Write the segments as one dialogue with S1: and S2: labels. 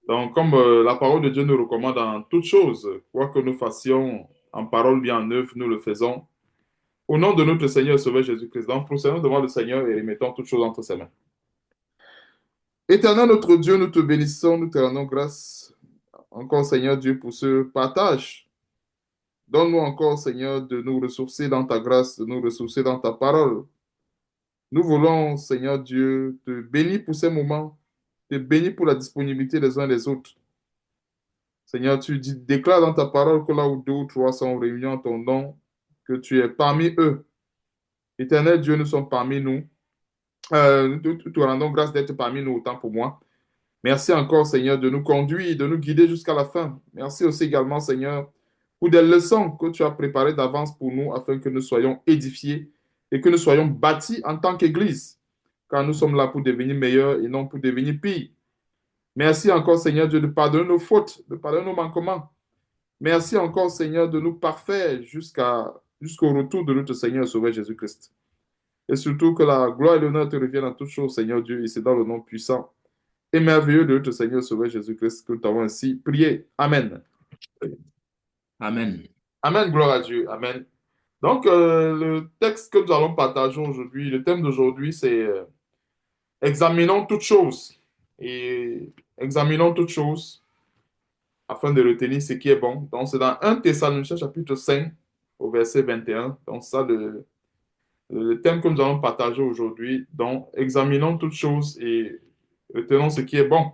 S1: Donc, comme la parole de Dieu nous recommande en toutes choses, quoi que nous fassions en parole bien en œuvre, nous le faisons. Au nom de notre Seigneur et Sauveur Jésus-Christ, donc procédons devant le Seigneur et remettons toutes choses entre ses mains. Éternel notre Dieu, nous te bénissons, nous te rendons grâce encore, Seigneur Dieu, pour ce partage. Donne-nous encore, Seigneur, de nous ressourcer dans ta grâce, de nous ressourcer dans ta parole. Nous voulons, Seigneur Dieu, te bénir pour ces moments, te bénir pour la disponibilité des uns des autres. Seigneur, tu dis, déclares dans ta parole que là où deux ou trois sont réunis en ton nom, que tu es parmi eux. Éternel Dieu, nous sommes parmi nous. Nous te rendons grâce d'être parmi nous autant pour moi. Merci encore, Seigneur, de nous conduire, de nous guider jusqu'à la fin. Merci aussi également, Seigneur, pour des leçons que tu as préparées d'avance pour nous afin que nous soyons édifiés et que nous soyons bâtis en tant qu'Église, car nous sommes là pour devenir meilleurs et non pour devenir pires. Merci encore, Seigneur Dieu, de pardonner nos fautes, de pardonner nos manquements. Merci encore, Seigneur, de nous parfaire jusqu'au retour de notre Seigneur et Sauveur Jésus-Christ. Et surtout que la gloire et l'honneur te reviennent en toutes choses, Seigneur Dieu, et c'est dans le nom puissant et merveilleux de notre Seigneur et Sauveur Jésus-Christ que nous t'avons ainsi prié. Amen.
S2: Amen.
S1: Amen, gloire à Dieu. Amen. Donc, le texte que nous allons partager aujourd'hui, le thème d'aujourd'hui, c'est examinons toutes choses. Et examinons toutes choses afin de retenir ce qui est bon. Donc, c'est dans 1 Thessaloniciens chapitre 5 au verset 21. Donc, ça, le thème que nous allons partager aujourd'hui. Donc, examinons toutes choses et retenons ce qui est bon.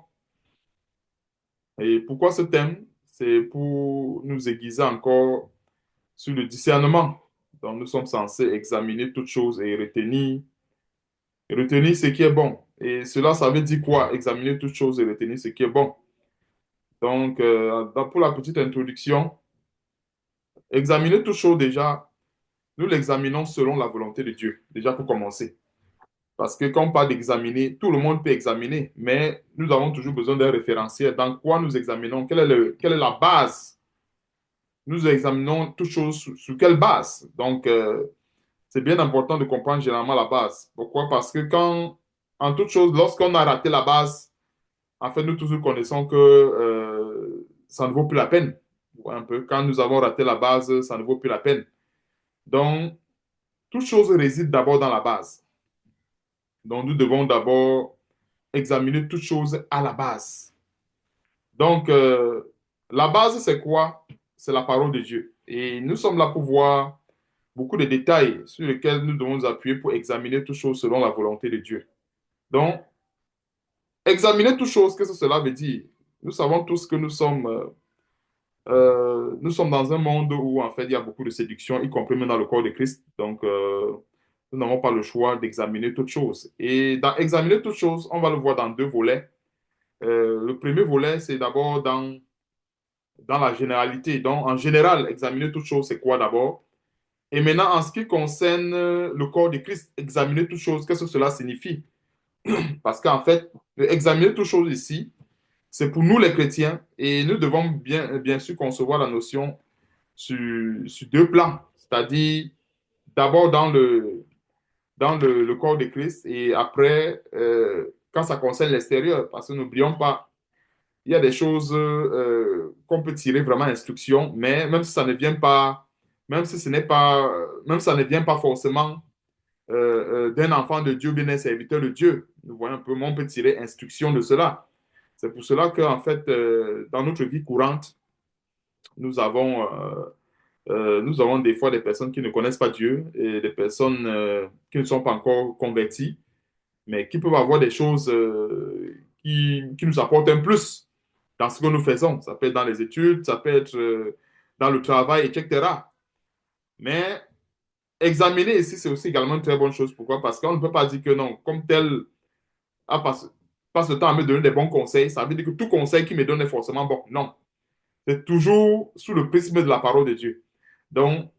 S1: Et pourquoi ce thème? C'est pour nous aiguiser encore sur le discernement. Donc, nous sommes censés examiner toutes choses et retenir ce qui est bon. Et cela, ça veut dire quoi? Examiner toutes choses et retenir ce qui est bon. Donc, pour la petite introduction, examiner toutes choses déjà, nous l'examinons selon la volonté de Dieu, déjà pour commencer. Parce que quand on parle d'examiner, tout le monde peut examiner, mais nous avons toujours besoin d'un référentiel. Dans quoi nous examinons? Quelle est la base? Nous examinons toutes choses sur quelle base? Donc, c'est bien important de comprendre généralement la base. Pourquoi? Parce que en toute chose, lorsqu'on a raté la base, en fait, nous tous nous connaissons que ça ne vaut plus la peine. Ouais, un peu. Quand nous avons raté la base, ça ne vaut plus la peine. Donc, toute chose réside d'abord dans la base. Donc, nous devons d'abord examiner toute chose à la base. Donc, la base, c'est quoi? C'est la parole de Dieu. Et nous sommes là pour voir beaucoup de détails sur lesquels nous devons nous appuyer pour examiner toutes choses selon la volonté de Dieu. Donc, examiner toutes choses, qu'est-ce que cela veut dire? Nous savons tous que nous sommes dans un monde où, en fait, il y a beaucoup de séduction, y compris même dans le corps de Christ. Donc, nous n'avons pas le choix d'examiner toutes choses. Et dans examiner toutes choses, on va le voir dans deux volets. Le premier volet, c'est d'abord dans la généralité. Donc, en général, examiner toutes choses, c'est quoi d'abord? Et maintenant, en ce qui concerne le corps de Christ, examiner toutes choses, qu'est-ce que cela signifie? Parce qu'en fait, examiner toutes choses ici, c'est pour nous les chrétiens et nous devons bien sûr concevoir la notion sur deux plans, c'est-à-dire d'abord dans le corps de Christ et après, quand ça concerne l'extérieur, parce que n'oublions pas, il y a des choses qu'on peut tirer vraiment instruction, mais même si ça ne vient pas, même si ce n'est pas, même si ça ne vient pas forcément d'un enfant de Dieu, bien d'un serviteur de Dieu. Nous voyons un peu, on peut tirer instruction de cela. C'est pour cela qu'en fait, dans notre vie courante, nous avons, nous avons des fois des personnes qui ne connaissent pas Dieu et des personnes qui ne sont pas encore converties, mais qui peuvent avoir des choses qui nous apportent un plus dans ce que nous faisons. Ça peut être dans les études, ça peut être dans le travail, etc. Mais examiner ici, c'est aussi également une très bonne chose. Pourquoi? Parce qu'on ne peut pas dire que non, comme tel passe le temps à me donner des bons conseils, ça veut dire que tout conseil qu'il me donne est forcément bon. Non. C'est toujours sous le prisme de la parole de Dieu. Donc,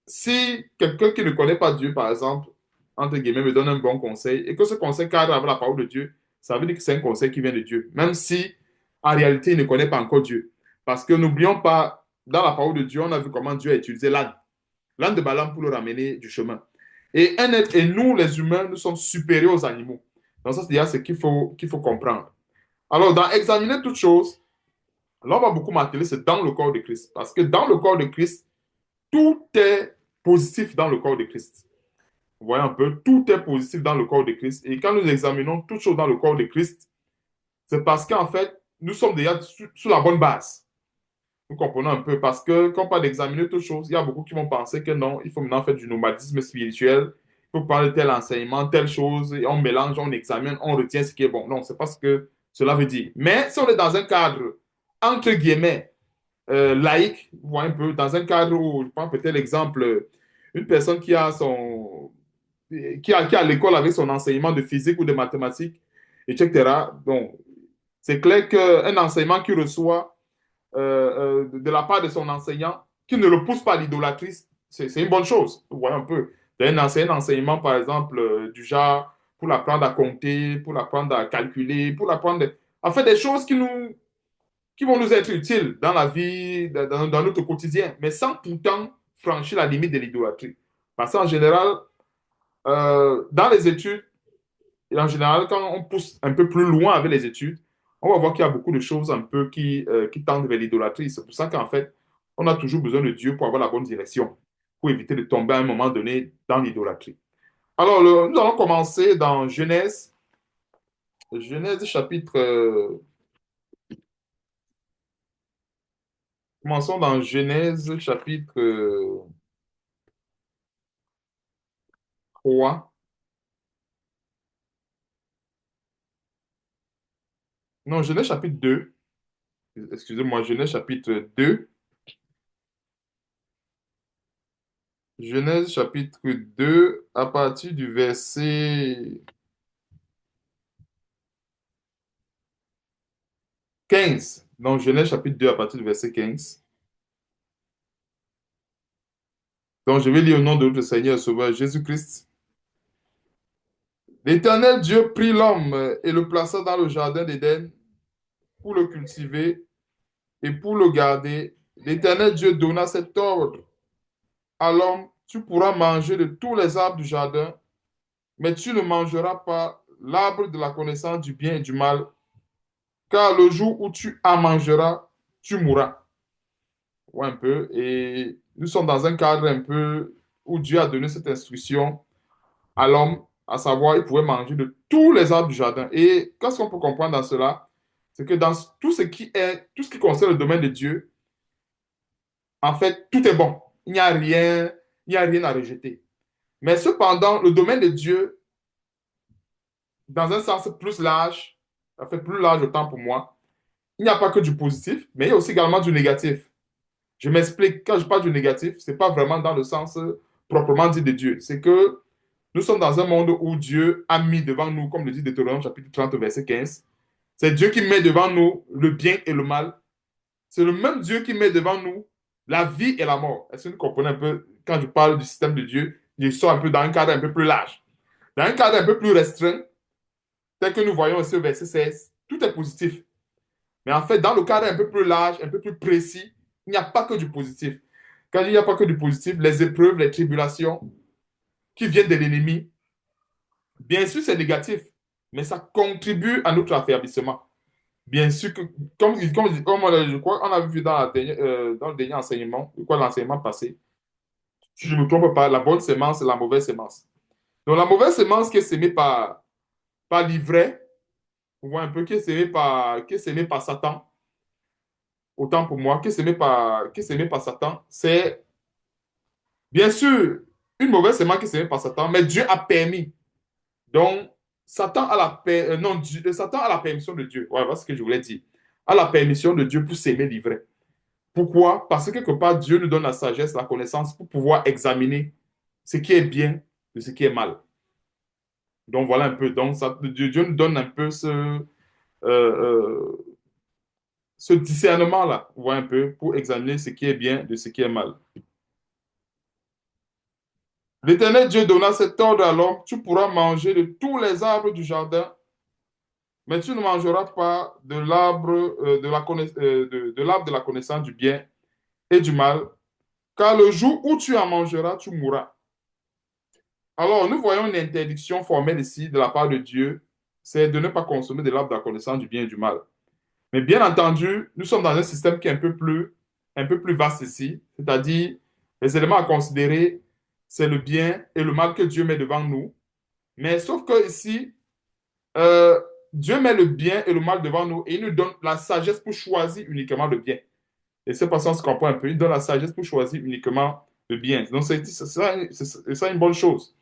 S1: si quelqu'un qui ne connaît pas Dieu, par exemple, entre guillemets, me donne un bon conseil et que ce conseil cadre avec la parole de Dieu, ça veut dire que c'est un conseil qui vient de Dieu, même si en réalité il ne connaît pas encore Dieu. Parce que n'oublions pas, dans la parole de Dieu, on a vu comment Dieu a utilisé l'âne de Balaam pour le ramener du chemin. Et nous, les humains, nous sommes supérieurs aux animaux. Donc ça, c'est ce qu'il faut comprendre. Alors, dans examiner toutes choses, là, on va beaucoup m'atteler, c'est dans le corps de Christ. Parce que dans le corps de Christ, tout est positif dans le corps de Christ. Vous voyez un peu, tout est positif dans le corps de Christ. Et quand nous examinons toutes choses dans le corps de Christ, c'est parce qu'en fait, nous sommes déjà sur la bonne base. Nous comprenons un peu parce que quand on parle d'examiner toutes choses, il y a beaucoup qui vont penser que non, il faut maintenant faire du nomadisme spirituel, il faut parler de tel enseignement, telle chose, et on mélange, on examine, on retient ce qui est bon. Non, c'est pas ce que cela veut dire. Mais si on est dans un cadre, entre guillemets, laïque, vous voyez un peu, dans un cadre où, je prends peut-être l'exemple, une personne qui a à l'école avec son enseignement de physique ou de mathématiques, etc. Donc, c'est clair qu'un enseignement qu'il reçoit de la part de son enseignant, qui ne le pousse pas à l'idolâtrie, c'est une bonne chose. Vous voyez un peu. Un enseignement, par exemple, du genre, pour l'apprendre à compter, pour l'apprendre à calculer, pour l'apprendre à faire des choses qui vont nous être utiles dans la vie, dans notre quotidien, mais sans pourtant franchir la limite de l'idolâtrie. Parce qu'en général, dans les études, et en général, quand on pousse un peu plus loin avec les études, on va voir qu'il y a beaucoup de choses un peu qui tendent vers l'idolâtrie. C'est pour ça qu'en fait, on a toujours besoin de Dieu pour avoir la bonne direction, pour éviter de tomber à un moment donné dans l'idolâtrie. Alors, nous allons commencer dans Genèse, Genèse chapitre, commençons dans Genèse chapitre 3. Non, Genèse chapitre 2. Excusez-moi, Genèse chapitre 2. Genèse chapitre 2 à partir du verset 15. Donc, Genèse chapitre 2 à partir du verset 15. Donc, je vais lire au nom de notre Seigneur et Sauveur Jésus-Christ. L'Éternel Dieu prit l'homme et le plaça dans le jardin d'Éden pour le cultiver et pour le garder. L'Éternel Dieu donna cet ordre à l'homme, tu pourras manger de tous les arbres du jardin, mais tu ne mangeras pas l'arbre de la connaissance du bien et du mal, car le jour où tu en mangeras, tu mourras. Ouais, un peu. Et nous sommes dans un cadre un peu où Dieu a donné cette instruction à l'homme, à savoir, il pouvait manger de tous les arbres du jardin. Et qu'est-ce qu'on peut comprendre dans cela? C'est que dans tout ce qui concerne le domaine de Dieu, en fait, tout est bon. Il n'y a rien à rejeter. Mais cependant, le domaine de Dieu, dans un sens plus large, ça fait plus large autant pour moi, il n'y a pas que du positif, mais il y a aussi également du négatif. Je m'explique, quand je parle du négatif, ce n'est pas vraiment dans le sens proprement dit de Dieu. C'est que nous sommes dans un monde où Dieu a mis devant nous, comme le dit Deutéronome chapitre 30, verset 15, c'est Dieu qui met devant nous le bien et le mal. C'est le même Dieu qui met devant nous la vie et la mort. Est-ce que vous comprenez un peu, quand je parle du système de Dieu, je sors un peu dans un cadre un peu plus large. Dans un cadre un peu plus restreint, tel que nous voyons ici au verset 16, tout est positif. Mais en fait, dans le cadre un peu plus large, un peu plus précis, il n'y a pas que du positif. Quand il n'y a pas que du positif, les épreuves, les tribulations qui viennent de l'ennemi, bien sûr, c'est négatif, mais ça contribue à notre affaiblissement. Bien sûr que, je crois qu'on a vu dans le dernier enseignement, quoi, l'enseignement passé, si je ne me trompe pas, la bonne sémence et la mauvaise sémence. Donc, la mauvaise sémence qui est sémée par l'ivraie, on voit un peu, qui est sémée par Satan, autant pour moi, qui est sémée par Satan, c'est bien sûr une mauvaise sémence qui est sémée par Satan, mais Dieu a permis. Donc, Satan a la permission de Dieu. Voilà ce que je voulais dire. A la permission de Dieu pour s'aimer l'ivraie. Pourquoi? Parce que quelque part, Dieu nous donne la sagesse, la connaissance pour pouvoir examiner ce qui est bien de ce qui est mal. Donc, voilà un peu. Donc, Dieu nous donne un peu euh, ce discernement-là, vous voyez un peu, pour examiner ce qui est bien de ce qui est mal. L'Éternel Dieu donna cet ordre à l'homme, tu pourras manger de tous les arbres du jardin, mais tu ne mangeras pas de l'arbre de l'arbre de la connaissance du bien et du mal, car le jour où tu en mangeras, tu mourras. Alors, nous voyons une interdiction formelle ici de la part de Dieu c'est de ne pas consommer de l'arbre de la connaissance du bien et du mal. Mais bien entendu, nous sommes dans un système qui est un peu plus vaste ici, c'est-à-dire les éléments à considérer, c'est le bien et le mal que Dieu met devant nous. Mais sauf que ici, euh, Dieu met le bien et le mal devant nous et il nous donne la sagesse pour choisir uniquement le bien. Et c'est parce qu'on se comprend un peu, il donne la sagesse pour choisir uniquement le bien. Donc c'est ça une bonne chose.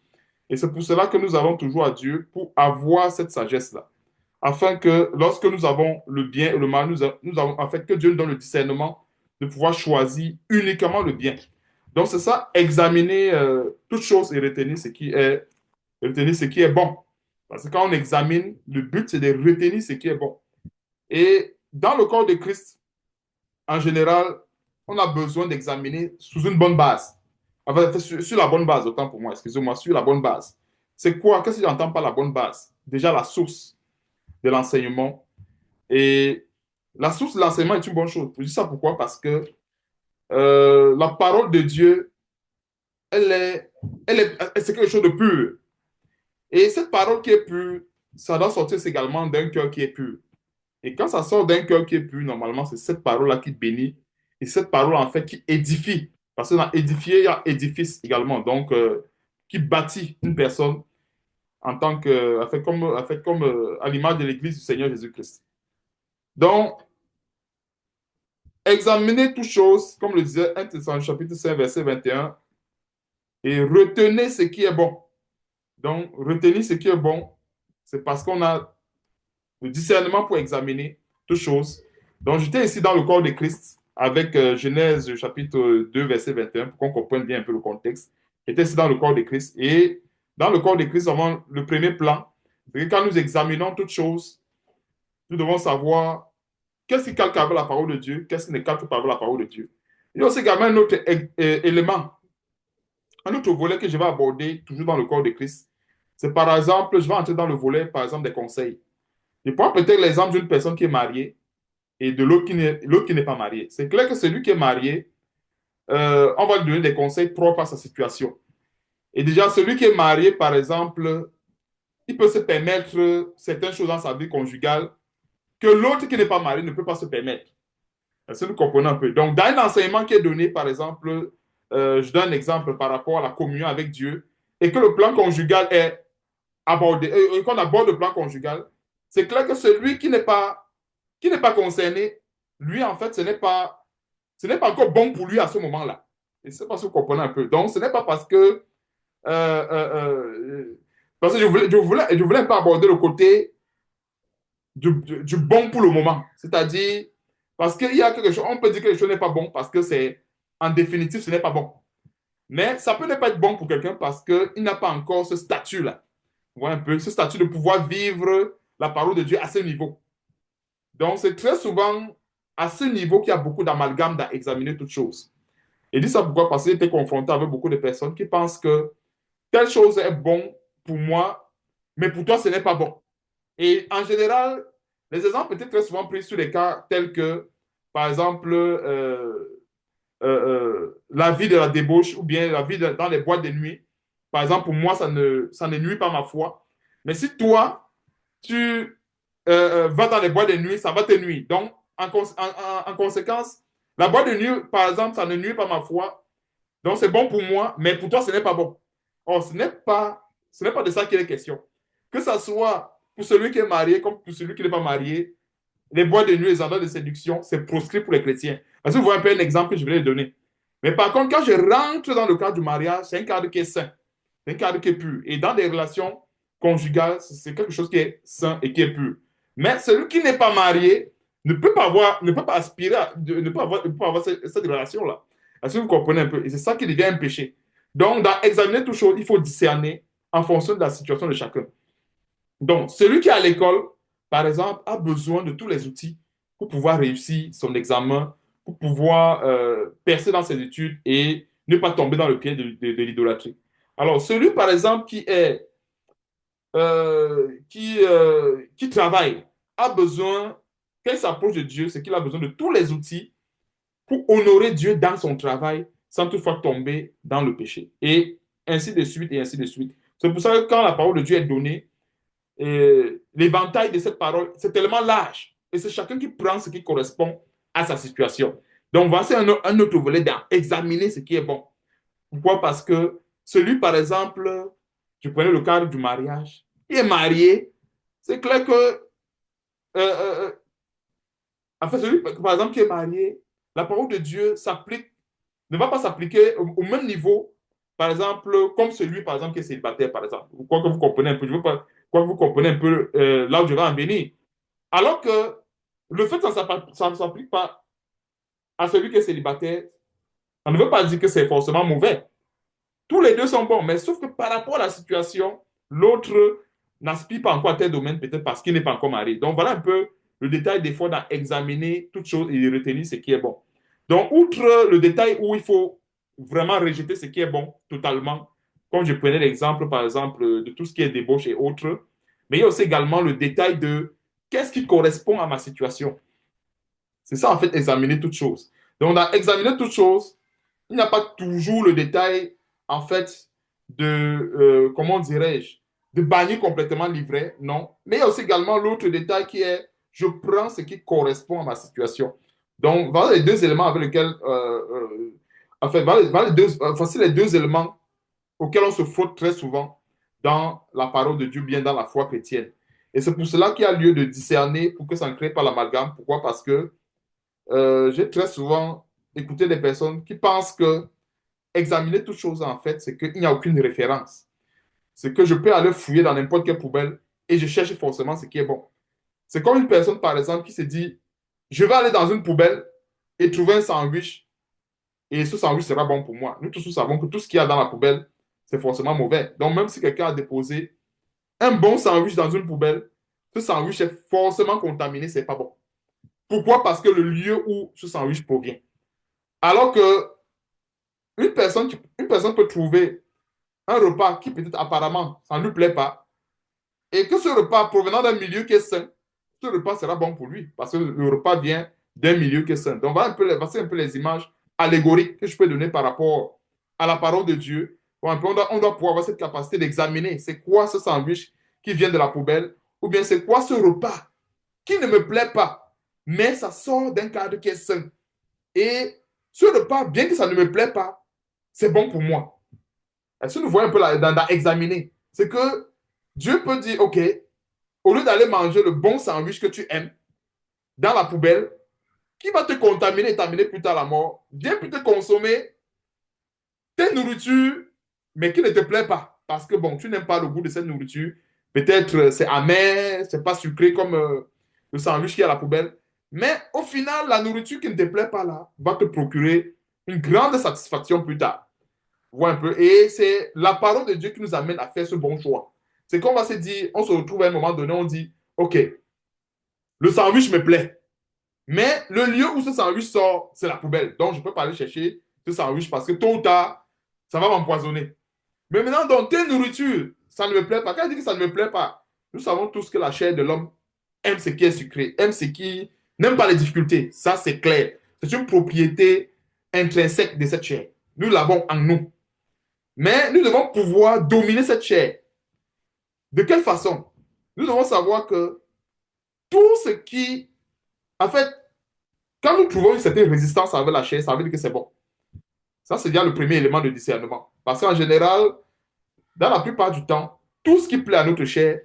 S1: Et c'est pour cela que nous avons toujours à Dieu pour avoir cette sagesse-là. Afin que lorsque nous avons le bien et le mal, nous avons en fait que Dieu nous donne le discernement de pouvoir choisir uniquement le bien. Donc c'est ça, examiner toute chose et retenir ce qui est bon. Parce que quand on examine, le but c'est de retenir ce qui est bon. Et dans le corps de Christ, en général, on a besoin d'examiner sous une bonne base. Enfin, sur la bonne base, autant pour moi, excusez-moi, sur la bonne base. C'est quoi? Qu'est-ce que j'entends par la bonne base? Déjà, la source de l'enseignement. Et la source de l'enseignement est une bonne chose. Je dis ça pourquoi? Parce que la parole de Dieu, elle est, c'est quelque chose de pur. Et cette parole qui est pure, ça doit sortir également d'un cœur qui est pur. Et quand ça sort d'un cœur qui est pur, normalement, c'est cette parole-là qui bénit. Et cette parole, en fait, qui édifie. Parce que dans édifier, il y a édifice également. Donc, qui bâtit une personne en tant que, en fait, comme à l'image de l'Église du Seigneur Jésus-Christ. Donc, examinez toutes choses, comme le disait 1 Thessaloniciens chapitre 5, verset 21, et retenez ce qui est bon. Donc, retenez ce qui est bon, c'est parce qu'on a le discernement pour examiner toutes choses. Donc, j'étais ici dans le corps de Christ avec Genèse chapitre 2, verset 21, pour qu'on comprenne bien un peu le contexte. J'étais ici dans le corps de Christ. Et dans le corps de Christ, avant le premier plan, c'est que quand nous examinons toutes choses, nous devons savoir qu'est-ce qui calque avec la parole de Dieu, qu'est-ce qui ne calque pas avec la parole de Dieu. Il y a aussi également un autre élément, un autre volet que je vais aborder toujours dans le corps de Christ. C'est par exemple, je vais entrer dans le volet, par exemple, des conseils. Je prends peut-être l'exemple d'une personne qui est mariée et de l'autre qui n'est pas marié. C'est clair que celui qui est marié, on va lui donner des conseils propres à sa situation. Et déjà, celui qui est marié, par exemple, il peut se permettre certaines choses dans sa vie conjugale que l'autre qui n'est pas marié ne peut pas se permettre. Est-ce que nous comprenons un peu? Donc, dans un enseignement qui est donné, par exemple, je donne un exemple par rapport à la communion avec Dieu, et que le plan conjugal est abordé, et qu'on aborde le plan conjugal, c'est clair que celui qui n'est pas concerné, lui, en fait, ce n'est pas encore bon pour lui à ce moment-là. Et c'est parce que vous comprenez un peu. Donc, ce n'est pas parce que, parce que je voulais pas aborder le côté du bon pour le moment. C'est-à-dire, parce qu'il y a quelque chose, on peut dire que quelque chose n'est pas bon parce que c'est, en définitive, ce n'est pas bon. Mais ça peut ne pas être bon pour quelqu'un parce qu'il n'a pas encore ce statut-là. Vous voyez un peu, ce statut de pouvoir vivre la parole de Dieu à ce niveau. Donc, c'est très souvent à ce niveau qu'il y a beaucoup d'amalgame à examiner toutes choses. Et dis ça pourquoi? Parce que j'ai été confronté avec beaucoup de personnes qui pensent que telle chose est bon pour moi, mais pour toi, ce n'est pas bon. Et en général, les exemples étaient très souvent pris sur des cas tels que, par exemple, la vie de la débauche ou bien la vie dans les boîtes de nuit. Par exemple, pour moi, ça ne nuit pas à ma foi. Mais si toi, tu vas dans les boîtes de nuit, ça va te nuire. Donc, en conséquence, la boîte de nuit, par exemple, ça ne nuit pas à ma foi. Donc, c'est bon pour moi, mais pour toi, ce n'est pas bon. Or, ce n'est pas de ça qu'il est question. Que ça soit pour celui qui est marié comme pour celui qui n'est pas marié, les boîtes de nuit, les endroits de séduction, c'est proscrit pour les chrétiens. Parce que vous voyez un peu un exemple que je voulais donner. Mais par contre, quand je rentre dans le cadre du mariage, c'est un cadre qui est sain. C'est un cadre qui est pur. Et dans des relations conjugales, c'est quelque chose qui est sain et qui est pur. Mais celui qui n'est pas marié ne peut pas aspirer ne peut pas avoir cette relation-là. Est-ce que vous comprenez un peu? Et c'est ça qui devient un péché. Donc, dans examiner toutes choses, il faut discerner en fonction de la situation de chacun. Donc, celui qui est à l'école, par exemple, a besoin de tous les outils pour pouvoir réussir son examen, pour pouvoir percer dans ses études et ne pas tomber dans le piège de l'idolâtrie. Alors, celui, par exemple, qui travaille, a besoin, quand il s'approche de Dieu, c'est qu'il a besoin de tous les outils pour honorer Dieu dans son travail sans toutefois tomber dans le péché. Et ainsi de suite, et ainsi de suite. C'est pour ça que quand la parole de Dieu est donnée, l'éventail de cette parole, c'est tellement large. Et c'est chacun qui prend ce qui correspond à sa situation. Donc, voici un autre volet d'examiner ce qui est bon. Pourquoi? Parce que celui, par exemple, je prenais le cadre du mariage, il est marié, c'est clair que, en fait, celui, par exemple, qui est marié, la parole de Dieu s'applique, ne va pas s'appliquer au même niveau, par exemple, comme celui, par exemple, qui est célibataire, par exemple. Quoi que vous comprenez un peu, je veux pas, quoi que vous comprenez un peu là où je vais en venir. Alors que le fait que ça ne s'applique pas à celui qui est célibataire, ça ne veut pas dire que c'est forcément mauvais. Tous les deux sont bons, mais sauf que par rapport à la situation, l'autre n'aspire pas encore à tel domaine, peut-être parce qu'il n'est pas encore marié. Donc voilà un peu le détail des fois d'examiner toutes choses et de retenir ce qui est bon. Donc, outre le détail où il faut vraiment rejeter ce qui est bon totalement, comme je prenais l'exemple, par exemple, de tout ce qui est débauche et autres, mais il y a aussi également le détail de qu'est-ce qui correspond à ma situation. C'est ça, en fait, examiner toutes choses. Donc, dans examiner toutes choses, il n'y a pas toujours le détail, en fait, de, comment dirais-je, de bannir complètement l'ivraie, non. Mais il y a aussi également l'autre détail qui est, je prends ce qui correspond à ma situation. Donc, voilà les deux éléments avec lesquels, en fait, voilà les deux, voici les deux éléments auxquels on se faute très souvent dans la parole de Dieu, bien dans la foi chrétienne. Et c'est pour cela qu'il y a lieu de discerner pour que ça ne crée pas l'amalgame. Pourquoi? Parce que j'ai très souvent écouté des personnes qui pensent que examiner toute chose, en fait, c'est qu'il n'y a aucune référence. C'est que je peux aller fouiller dans n'importe quelle poubelle et je cherche forcément ce qui est bon. C'est comme une personne, par exemple, qui se dit, je vais aller dans une poubelle et trouver un sandwich et ce sandwich sera bon pour moi. Nous tous nous savons que tout ce qu'il y a dans la poubelle, c'est forcément mauvais. Donc, même si quelqu'un a déposé un bon sandwich dans une poubelle, ce sandwich est forcément contaminé, c'est pas bon. Pourquoi? Parce que le lieu où ce sandwich provient. Alors que une personne peut trouver un repas qui peut-être apparemment, ça ne lui plaît pas, et que ce repas provenant d'un milieu qui est sain, ce repas sera bon pour lui, parce que le repas vient d'un milieu qui est sain. Donc, voici un peu les images allégoriques que je peux donner par rapport à la parole de Dieu. Bon, on doit pouvoir avoir cette capacité d'examiner, c'est quoi ce sandwich qui vient de la poubelle, ou bien c'est quoi ce repas qui ne me plaît pas, mais ça sort d'un cadre qui est sain. Et ce repas, bien que ça ne me plaît pas, c'est bon pour moi. Est-ce que nous voyons un peu dans examiner? C'est que Dieu peut dire, OK, au lieu d'aller manger le bon sandwich que tu aimes dans la poubelle, qui va te contaminer et t'amener plus tard à la mort, viens plutôt consommer tes nourritures, mais qui ne te plaît pas. Parce que, bon, tu n'aimes pas le goût de cette nourriture. Peut-être c'est amer, c'est pas sucré comme le sandwich qui est à la poubelle. Mais au final, la nourriture qui ne te plaît pas là va te procurer une grande satisfaction plus tard. Vois un peu. Et c'est la parole de Dieu qui nous amène à faire ce bon choix. C'est qu'on va se dire, on se retrouve à un moment donné, on dit, OK, le sandwich me plaît. Mais le lieu où ce sandwich sort, c'est la poubelle. Donc, je ne peux pas aller chercher ce sandwich parce que tôt ou tard, ça va m'empoisonner. Mais maintenant, dans tes nourritures, ça ne me plaît pas. Quand je dis que ça ne me plaît pas, nous savons tous que la chair de l'homme aime ce qui est sucré, aime ce qui n'aime pas les difficultés. Ça, c'est clair. C'est une propriété intrinsèque de cette chair. Nous l'avons en nous. Mais nous devons pouvoir dominer cette chair. De quelle façon? Nous devons savoir que tout ce qui... En fait, quand nous trouvons une certaine résistance avec la chair, ça veut dire que c'est bon. Ça, c'est déjà le premier élément de discernement. Parce qu'en général, dans la plupart du temps, tout ce qui plaît à notre chair,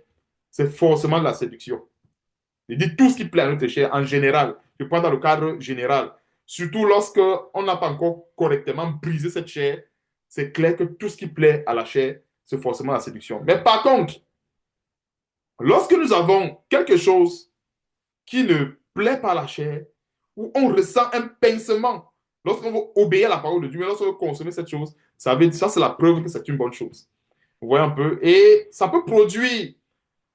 S1: c'est forcément de la séduction. Je dis tout ce qui plaît à notre chair en général. Je prends dans le cadre général. Surtout lorsque on n'a pas encore correctement brisé cette chair, c'est clair que tout ce qui plaît à la chair, c'est forcément la séduction. Mais par contre, lorsque nous avons quelque chose qui ne plaît pas à la chair, où on ressent un pincement, lorsqu'on veut obéir à la parole de Dieu, mais lorsqu'on veut consommer cette chose, ça c'est la preuve que c'est une bonne chose. Vous voyez un peu? Et ça peut produire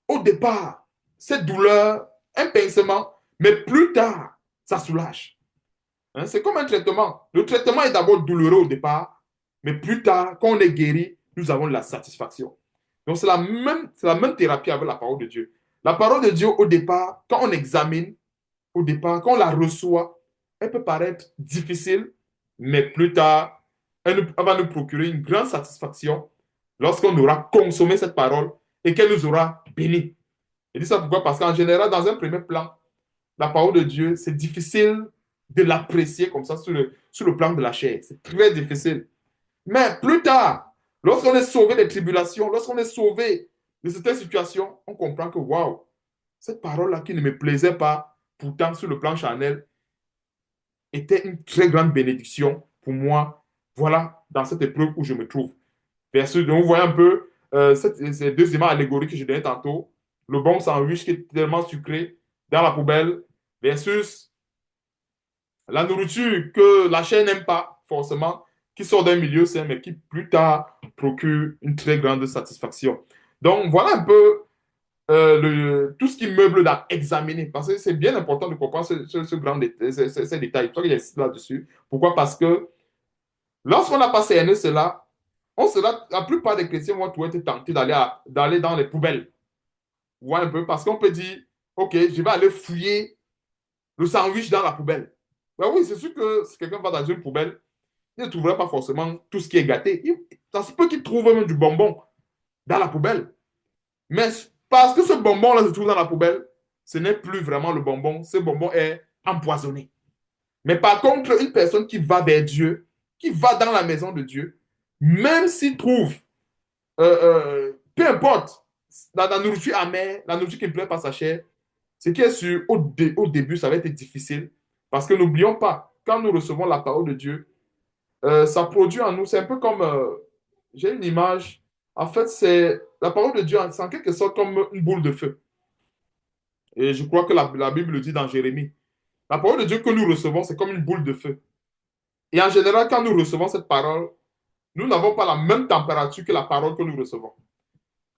S1: au départ cette douleur, un pincement, mais plus tard, ça soulage. Hein, c'est comme un traitement. Le traitement est d'abord douloureux au départ, mais plus tard, quand on est guéri, nous avons de la satisfaction. Donc, c'est la même thérapie avec la parole de Dieu. La parole de Dieu, au départ, quand on examine, au départ, quand on la reçoit, elle peut paraître difficile, mais plus tard, elle va nous procurer une grande satisfaction lorsqu'on aura consommé cette parole et qu'elle nous aura bénis. Je dis ça pourquoi? Parce qu'en général, dans un premier plan, la parole de Dieu, c'est difficile de l'apprécier comme ça sur le plan de la chair. C'est très difficile. Mais plus tard, lorsqu'on est sauvé des tribulations, lorsqu'on est sauvé de certaines situations, on comprend que, waouh, cette parole-là qui ne me plaisait pas, pourtant sur le plan charnel, était une très grande bénédiction pour moi. Voilà, dans cette épreuve où je me trouve. Versus, donc, vous voyez un peu ces deux images allégoriques que je donnais tantôt. Le bon sandwich qui est tellement sucré dans la poubelle versus la nourriture que la chair n'aime pas forcément, qui sort d'un milieu sain, mais qui plus tard procure une très grande satisfaction. Donc, voilà un peu tout ce qui meuble à examiner, parce que c'est bien important de comprendre ce grand ces détails. C'est pour ça que j'insiste là-dessus. Pourquoi? Parce que lorsqu'on n'a pas cerné cela, la plupart des chrétiens vont toujours être tentés d'aller dans les poubelles. Ouais, un peu, parce qu'on peut dire, OK, je vais aller fouiller le sandwich dans la poubelle. Ben oui, c'est sûr que si quelqu'un va dans une poubelle, il ne trouvera pas forcément tout ce qui est gâté. Ça se peut qu'il trouve même du bonbon dans la poubelle. Mais parce que ce bonbon-là se trouve dans la poubelle, ce n'est plus vraiment le bonbon. Ce bonbon est empoisonné. Mais par contre, une personne qui va vers Dieu, qui va dans la maison de Dieu, même s'il trouve, peu importe, la nourriture amère, la nourriture qui ne plaît pas à sa chair, ce qui est sûr, au début, ça va être difficile. Parce que n'oublions pas, quand nous recevons la parole de Dieu, ça produit en nous, c'est un peu comme, j'ai une image, en fait, c'est la parole de Dieu, c'est en quelque sorte comme une boule de feu. Et je crois que la Bible le dit dans Jérémie. La parole de Dieu que nous recevons, c'est comme une boule de feu. Et en général, quand nous recevons cette parole, nous n'avons pas la même température que la parole que nous recevons.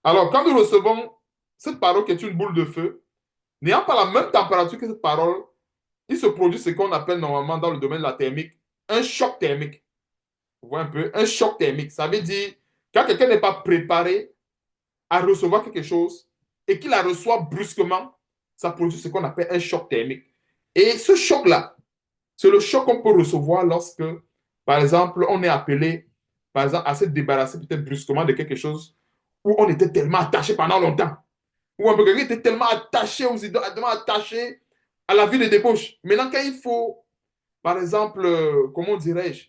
S1: Alors, quand nous recevons cette parole qui est une boule de feu, n'ayant pas la même température que cette parole, il se produit ce qu'on appelle normalement dans le domaine de la thermique un choc thermique. Vous voyez un peu? Un choc thermique. Ça veut dire, quand quelqu'un n'est pas préparé à recevoir quelque chose et qu'il la reçoit brusquement, ça produit ce qu'on appelle un choc thermique. Et ce choc-là, c'est le choc qu'on peut recevoir lorsque, par exemple, on est appelé, par exemple, à se débarrasser peut-être brusquement de quelque chose où on était tellement attaché pendant longtemps. Ou un peu quelqu'un était tellement attaché aux idées, tellement attaché à la vie de débauche. Maintenant, quand il faut, par exemple, comment dirais-je,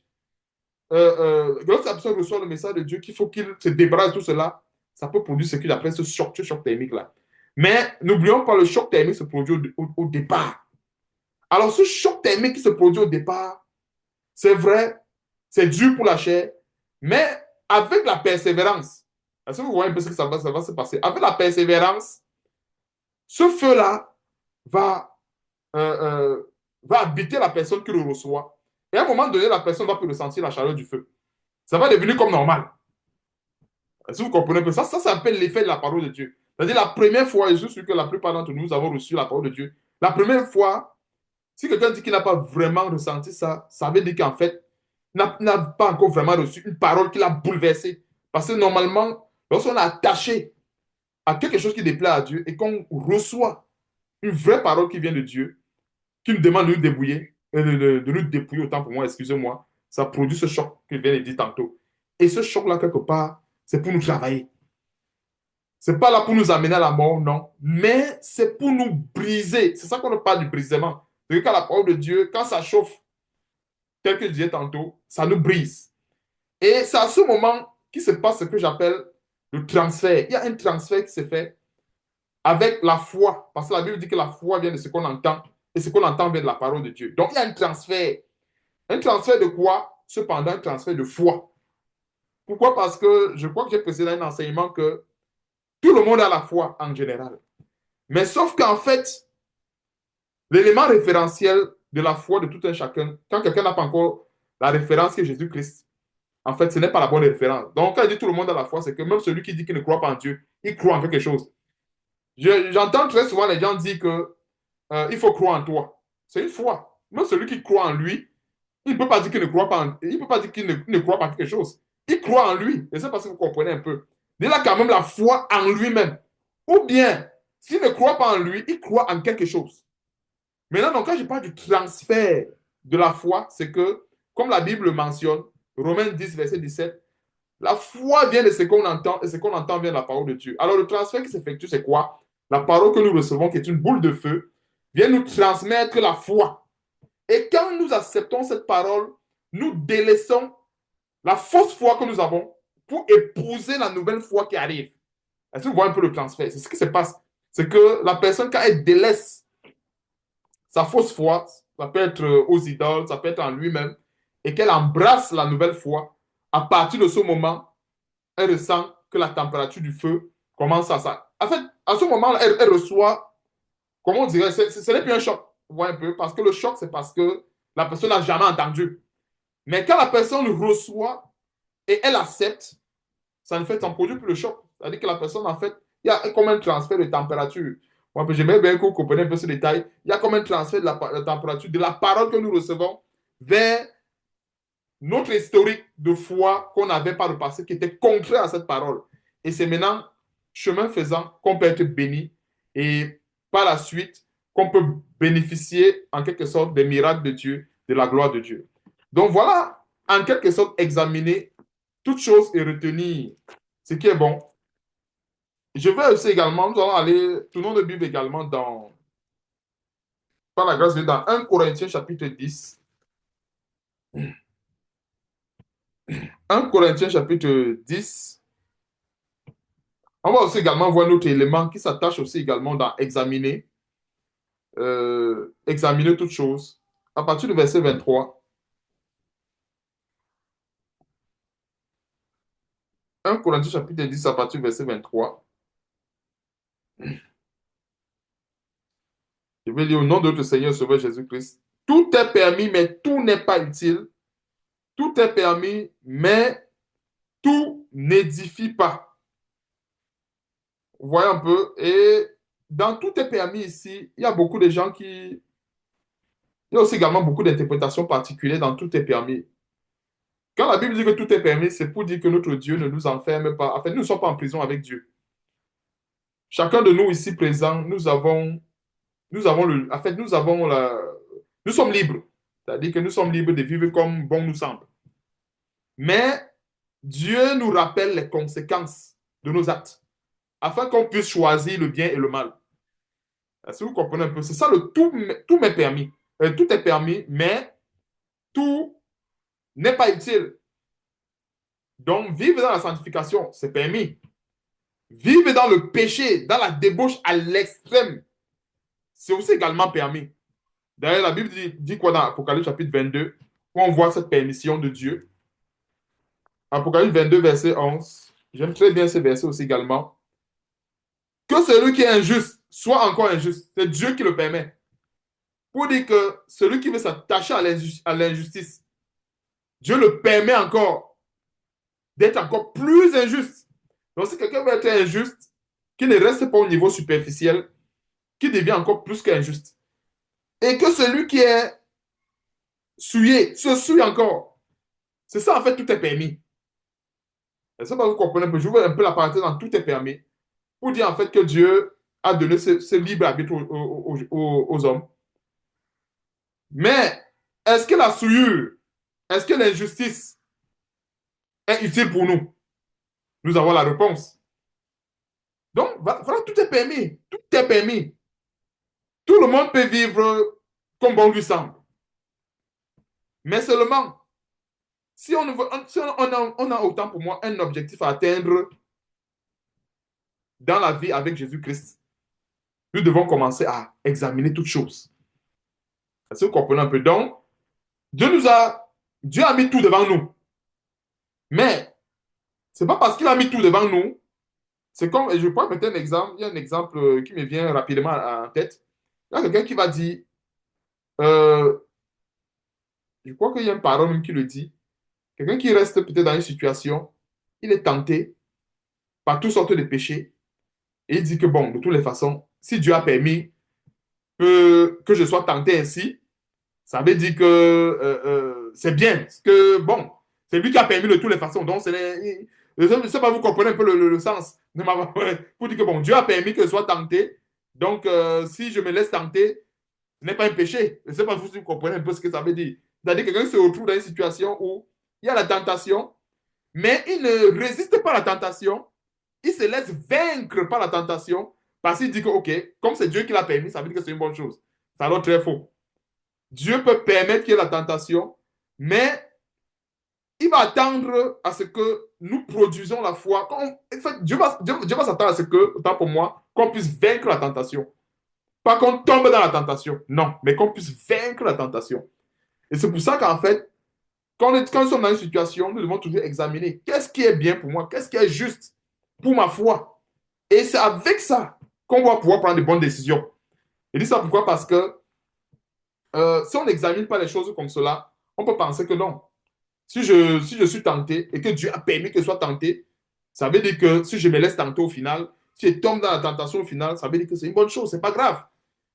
S1: lorsque la personne reçoit le message de Dieu qu'il faut qu'il se débarrasse de tout cela, ça peut produire ce qu'il appelle ce choc thermique-là. Mais n'oublions pas, le choc thermique se produit au départ. Alors, ce choc thermique qui se produit au départ, c'est vrai, c'est dur pour la chair, mais avec la persévérance, est-ce que vous voyez un peu ce que ça va se passer? Avec la persévérance, ce feu-là va, euh, va habiter la personne qui le reçoit. Et à un moment donné, la personne va plus ressentir la chaleur du feu. Ça va devenir comme normal. Si vous comprenez un peu, ça s'appelle l'effet de la parole de Dieu. C'est-à-dire la première fois, et je suis sûr que la plupart d'entre nous avons reçu la parole de Dieu, la première fois, si quelqu'un dit qu'il n'a pas vraiment ressenti ça, ça veut dire qu'en fait, il n'a pas encore vraiment reçu une parole qui l'a bouleversé. Parce que normalement, lorsqu'on est attaché à quelque chose qui déplaît à Dieu et qu'on reçoit une vraie parole qui vient de Dieu, qui nous demande de nous débrouiller, de nous dépouiller autant pour moi, excusez-moi, ça produit ce choc que je viens de dire tantôt. Et ce choc-là, quelque part, c'est pour nous travailler. C'est pas là pour nous amener à la mort, non. Mais c'est pour nous briser. C'est ça qu'on parle du brisement. C'est que quand la parole de Dieu, quand ça chauffe, tel que je disais tantôt, ça nous brise. Et c'est à ce moment qu'il se passe ce que j'appelle le transfert. Il y a un transfert qui se fait avec la foi. Parce que la Bible dit que la foi vient de ce qu'on entend. Et ce qu'on entend vient de la parole de Dieu. Donc il y a un transfert. Un transfert de quoi? Cependant, un transfert de foi. Pourquoi? Parce que je crois que j'ai précisé dans un enseignement que tout le monde a la foi en général. Mais sauf qu'en fait, l'élément référentiel de la foi de tout un chacun, quand quelqu'un n'a pas encore la référence qui est Jésus-Christ, en fait, ce n'est pas la bonne référence. Donc, quand je dis tout le monde a la foi, c'est que même celui qui dit qu'il ne croit pas en Dieu, il croit en quelque chose. J'entends très souvent les gens dire que il faut croire en toi. C'est une foi. Même celui qui croit en lui, il ne peut pas dire qu'il ne croit pas il peut pas dire qu'il ne croit pas en quelque chose. Il croit en lui. Et c'est parce que vous comprenez un peu. Il a quand même la foi en lui-même. Ou bien, s'il ne croit pas en lui, il croit en quelque chose. Maintenant, donc, quand je parle du transfert de la foi, c'est que, comme la Bible le mentionne, Romains 10, verset 17, la foi vient de ce qu'on entend et ce qu'on entend vient de la parole de Dieu. Alors, le transfert qui s'effectue, c'est quoi? la parole que nous recevons, qui est une boule de feu, vient nous transmettre la foi. Et quand nous acceptons cette parole, nous délaissons la fausse foi que nous avons pour épouser la nouvelle foi qui arrive. Est-ce que vous voyez un peu le transfert? C'est ce qui se passe. C'est que la personne, quand elle délaisse sa fausse foi, ça peut être aux idoles, ça peut être en lui-même, et qu'elle embrasse la nouvelle foi, à partir de ce moment, elle ressent que la température du feu commence à ça. En fait, à ce moment-là, elle reçoit, comment on dirait, ce n'est plus un choc. Vous voyez un peu? Parce que le choc, c'est parce que la personne n'a jamais entendu. Mais quand la personne reçoit et elle accepte, ça ne fait en produit plus le choc. C'est-à-dire que la personne, en fait, il y a comme un transfert de température. Moi, j'aimerais bien que vous compreniez un peu ce détail. Il y a comme un transfert de la température de la parole que nous recevons vers notre historique de foi qu'on avait par le passé qui était contraire à cette parole. Et c'est maintenant, chemin faisant, qu'on peut être béni et par la suite, qu'on peut bénéficier en quelque sorte des miracles de Dieu, de la gloire de Dieu. Donc voilà, en quelque sorte, examiner toutes choses et retenir ce qui est bon. Je vais aussi également, nous allons aller, tournons de Bible également par la grâce de Dieu, dans 1 Corinthiens chapitre 10. 1 Corinthiens chapitre 10. On va aussi également voir un autre élément qui s'attache aussi également dans examiner, examiner toutes choses. À partir du verset 23, 1 Corinthiens chapitre 10, à partir du verset 23, je vais lire au nom de notre Seigneur Sauveur Jésus-Christ. Tout est permis, mais tout n'est pas utile. Tout est permis, mais tout n'édifie pas. Vous voyez un peu? Et dans tout est permis ici, il y a beaucoup de gens qui... Il y a aussi également beaucoup d'interprétations particulières dans tout est permis. Quand la Bible dit que tout est permis, c'est pour dire que notre Dieu ne nous enferme pas. En fait, nous ne sommes pas en prison avec Dieu. Chacun de nous ici présents, en fait, nous sommes libres. C'est-à-dire que nous sommes libres de vivre comme bon nous semble. Mais Dieu nous rappelle les conséquences de nos actes, afin qu'on puisse choisir le bien et le mal. Est-ce que vous comprenez un peu? C'est ça le tout, tout m'est permis. Tout est permis, mais tout n'est pas utile. Donc, vivre dans la sanctification, c'est permis. Vivre dans le péché, dans la débauche à l'extrême, c'est aussi également permis. D'ailleurs, la Bible dit quoi dans Apocalypse chapitre 22, où on voit cette permission de Dieu. Apocalypse 22, verset 11. J'aime très bien ce verset aussi également. Que celui qui est injuste soit encore injuste. C'est Dieu qui le permet. Pour dire que celui qui veut s'attacher à l'injustice, Dieu le permet encore d'être encore plus injuste. Donc, si quelqu'un veut être injuste, qui ne reste pas au niveau superficiel, qui devient encore plus qu'injuste. Et que celui qui est souillé se souille encore. C'est ça, en fait, tout est permis. Et ça, vous comprenez un peu. Je veux un peu la parenthèse dans tout est permis. Pour dire, en fait, que Dieu a donné ce libre arbitre aux hommes. Mais, est-ce que la souillure, est-ce que l'injustice est utile pour nous? Nous avons la réponse. Donc, voilà, tout est permis. Tout est permis. Tout le monde peut vivre comme bon lui semble. Mais seulement, si on a autant pour moi un objectif à atteindre dans la vie avec Jésus-Christ, nous devons commencer à examiner toutes choses. Est-ce que vous comprenez un peu? Donc, Dieu a mis tout devant nous. Mais, c'est pas parce qu'il a mis tout devant nous, c'est comme, et je prends peut-être un exemple, il y a un exemple qui me vient rapidement en tête. Il y a quelqu'un qui va dire, euh, je crois qu'il y a une parole même qui le dit, quelqu'un qui reste peut-être dans une situation, il est tenté par toutes sortes de péchés, et il dit que bon, de toutes les façons, si Dieu a permis que je sois tenté ainsi, ça veut dire que c'est bien. Parce que bon, c'est lui qui a permis de toutes les façons. Donc, je ne sais pas, vous comprenez un peu le sens. Pour dire que bon, Dieu a permis que je sois tenté. Donc, si je me laisse tenter, ce n'est pas un péché. Je ne sais pas si vous comprenez un peu ce que ça veut dire. C'est-à-dire que quelqu'un se retrouve dans une situation où il y a la tentation, mais il ne résiste pas à la tentation. Il se laisse vaincre par la tentation Parce qu'il dit que, OK, comme c'est Dieu qui l'a permis, ça veut dire que c'est une bonne chose. C'est alors très faux. Dieu peut permettre qu'il y ait la tentation, mais il va attendre à ce que nous produisons la foi. En fait, Dieu va s'attendre à ce que, autant pour moi, qu'on puisse vaincre la tentation. Pas qu'on tombe dans la tentation, non, mais qu'on puisse vaincre la tentation. Et c'est pour ça qu'en fait, quand nous sommes dans une situation, nous devons toujours examiner qu'est-ce qui est bien pour moi, qu'est-ce qui est juste pour ma foi. Et c'est avec ça qu'on va pouvoir prendre de bonnes décisions. Et dis ça pourquoi? Parce que si on n'examine pas les choses comme cela, on peut penser que non. Si je suis tenté et que Dieu a permis que je sois tenté, ça veut dire que si je me laisse tenter au final, si je tombe dans la tentation au final, ça veut dire que c'est une bonne chose, c'est pas grave.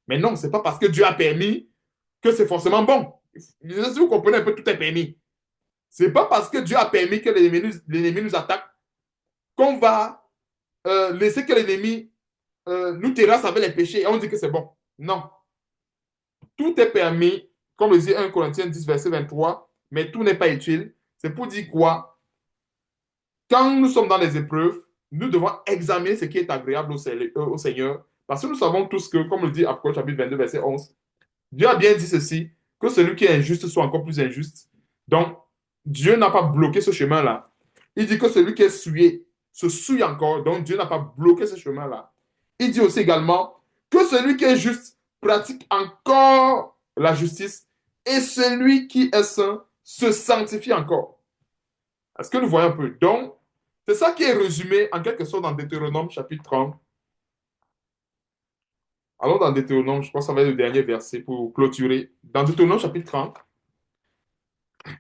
S1: Mais non, c'est pas parce que Dieu a permis que c'est forcément bon. Si vous comprenez un peu, tout est permis. C'est pas parce que Dieu a permis que l'ennemi nous attaque qu'on va laisser que l'ennemi nous terrasse avec les péchés et on dit que c'est bon. Non. Tout est permis, comme le dit 1 Corinthiens 10, verset 23, mais tout n'est pas utile. C'est pour dire quoi? Quand nous sommes dans les épreuves, nous devons examiner ce qui est agréable au Seigneur. Parce que nous savons tous que, comme le dit Apocalypse chapitre 22, verset 11, Dieu a bien dit ceci, que celui qui est injuste soit encore plus injuste. Donc, Dieu n'a pas bloqué ce chemin-là. Il dit que celui qui est souillé se souille encore. Donc, Dieu n'a pas bloqué ce chemin-là. Il dit aussi également que celui qui est juste pratique encore la justice et celui qui est saint se sanctifie encore. Est-ce que nous voyons un peu? Donc, c'est ça qui est résumé en quelque sorte dans Deutéronome chapitre 30. Allons dans Deutéronome, je crois que ça va être le dernier verset pour clôturer. Dans Deutéronome chapitre 30,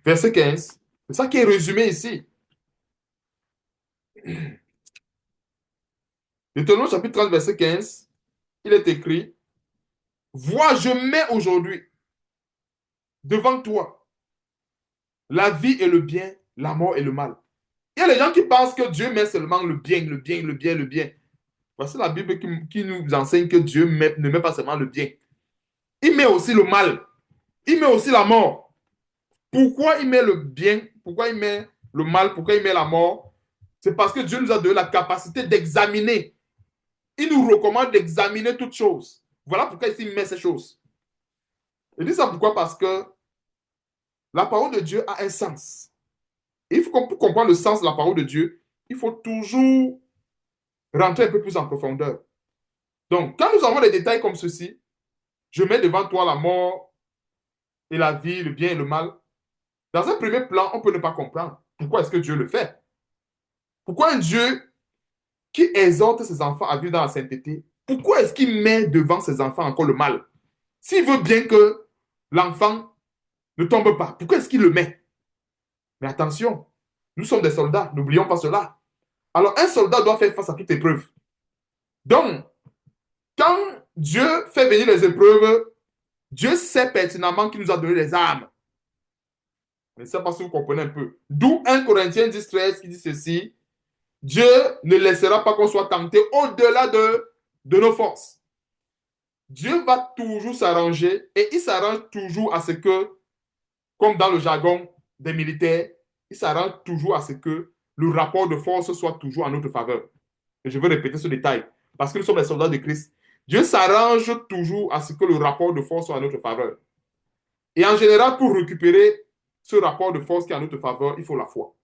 S1: verset 15. C'est ça qui est résumé ici. Deutéronome chapitre 30, verset 15, il est écrit, vois, je mets aujourd'hui devant toi la vie et le bien, la mort et le mal. Il y a les gens qui pensent que Dieu met seulement le bien, le bien, le bien, le bien. Voici la Bible qui nous enseigne que Dieu ne met pas seulement le bien. Il met aussi le mal. Il met aussi la mort. Pourquoi il met le bien? Pourquoi il met le mal? Pourquoi il met la mort? C'est parce que Dieu nous a donné la capacité d'examiner. Il nous recommande d'examiner toutes choses. Voilà pourquoi il met ces choses. Il dit ça pourquoi? Parce que la parole de Dieu a un sens. Et il faut qu'on comprendre le sens de la parole de Dieu, il faut toujours rentrer un peu plus en profondeur. Donc, quand nous avons des détails comme ceci, je mets devant toi la mort et la vie, le bien et le mal. Dans un premier plan, on peut ne pas comprendre. Pourquoi est-ce que Dieu le fait? Pourquoi un Dieu qui exhorte ses enfants à vivre dans la sainteté, pourquoi est-ce qu'il met devant ses enfants encore le mal? S'il veut bien que l'enfant ne tombe pas, pourquoi est-ce qu'il le met? Mais attention, nous sommes des soldats, n'oublions pas cela. Alors, un soldat doit faire face à toute épreuve. Donc, quand Dieu fait venir les épreuves, Dieu sait pertinemment qu'il nous a donné les armes. Je ne sais pas si vous comprenez un peu. D'où 1 Corinthiens 10, 13 qui dit ceci, Dieu ne laissera pas qu'on soit tenté au-delà de nos forces. Dieu va toujours s'arranger et il s'arrange toujours à ce que, comme dans le jargon des militaires, il s'arrange toujours à ce que le rapport de force soit toujours en notre faveur. Et je veux répéter ce détail parce que nous sommes les soldats de Christ. Dieu s'arrange toujours à ce que le rapport de force soit en notre faveur. Et en général, pour récupérer ce rapport de force qui est en notre faveur, il faut la foi.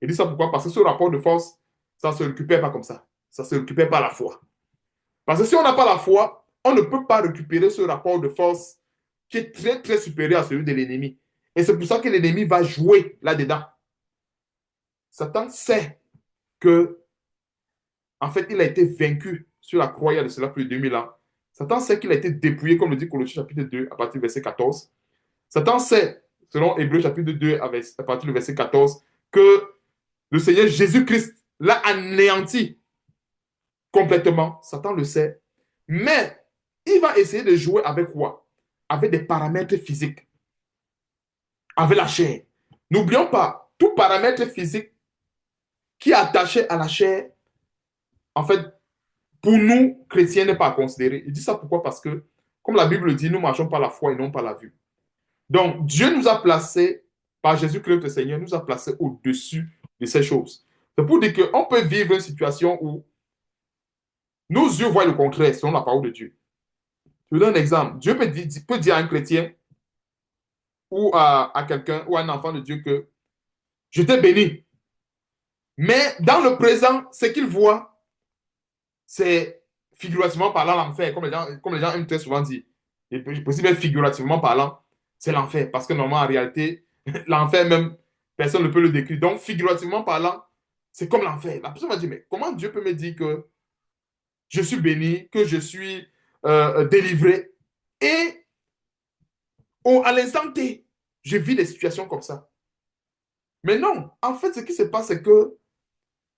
S1: Et dit ça pourquoi? Parce que ce rapport de force, ça ne se récupère pas comme ça. Ça ne se récupère pas la foi. Parce que si on n'a pas la foi, on ne peut pas récupérer ce rapport de force qui est très, très supérieur à celui de l'ennemi. Et c'est pour ça que l'ennemi va jouer là-dedans. Satan sait que, en fait, il a été vaincu sur la croix il y a de cela plus de 2000 ans. Satan sait qu'il a été dépouillé, comme le dit Colossiens chapitre 2, à partir du verset 14. Satan sait, selon Hébreux chapitre 2, à partir du verset 14, que le Seigneur Jésus-Christ l'a anéanti complètement. Satan le sait. Mais il va essayer de jouer avec quoi? Avec des paramètres physiques. Avec la chair. N'oublions pas, tout paramètre physique qui est attaché à la chair, en fait, pour nous, chrétiens, n'est pas à considérer. Il dit ça pourquoi? Parce que, comme la Bible dit, nous marchons par la foi et non par la vue. Donc, Dieu nous a placés, par Jésus-Christ le Seigneur, nous a placés au-dessus de ces choses. C'est pour dire qu'on peut vivre une situation où Nos yeux voient le contraire selon la parole de Dieu. Je vous donne un exemple. Dieu peut dire à un chrétien ou à quelqu'un ou à un enfant de Dieu que je t'ai béni. Mais dans le présent, ce qu'il voit, c'est figurativement parlant l'enfer, comme les gens aiment très souvent dire. Et possible figurativement parlant, c'est l'enfer. Parce que normalement, en réalité, l'enfer même, personne ne peut le décrire. Donc, figurativement parlant, c'est comme l'enfer. La personne va dire, mais comment Dieu peut me dire que je suis béni, que je suis délivré? Et à l'instant T, je vis des situations comme ça. Mais non, en fait, ce qui se passe, c'est que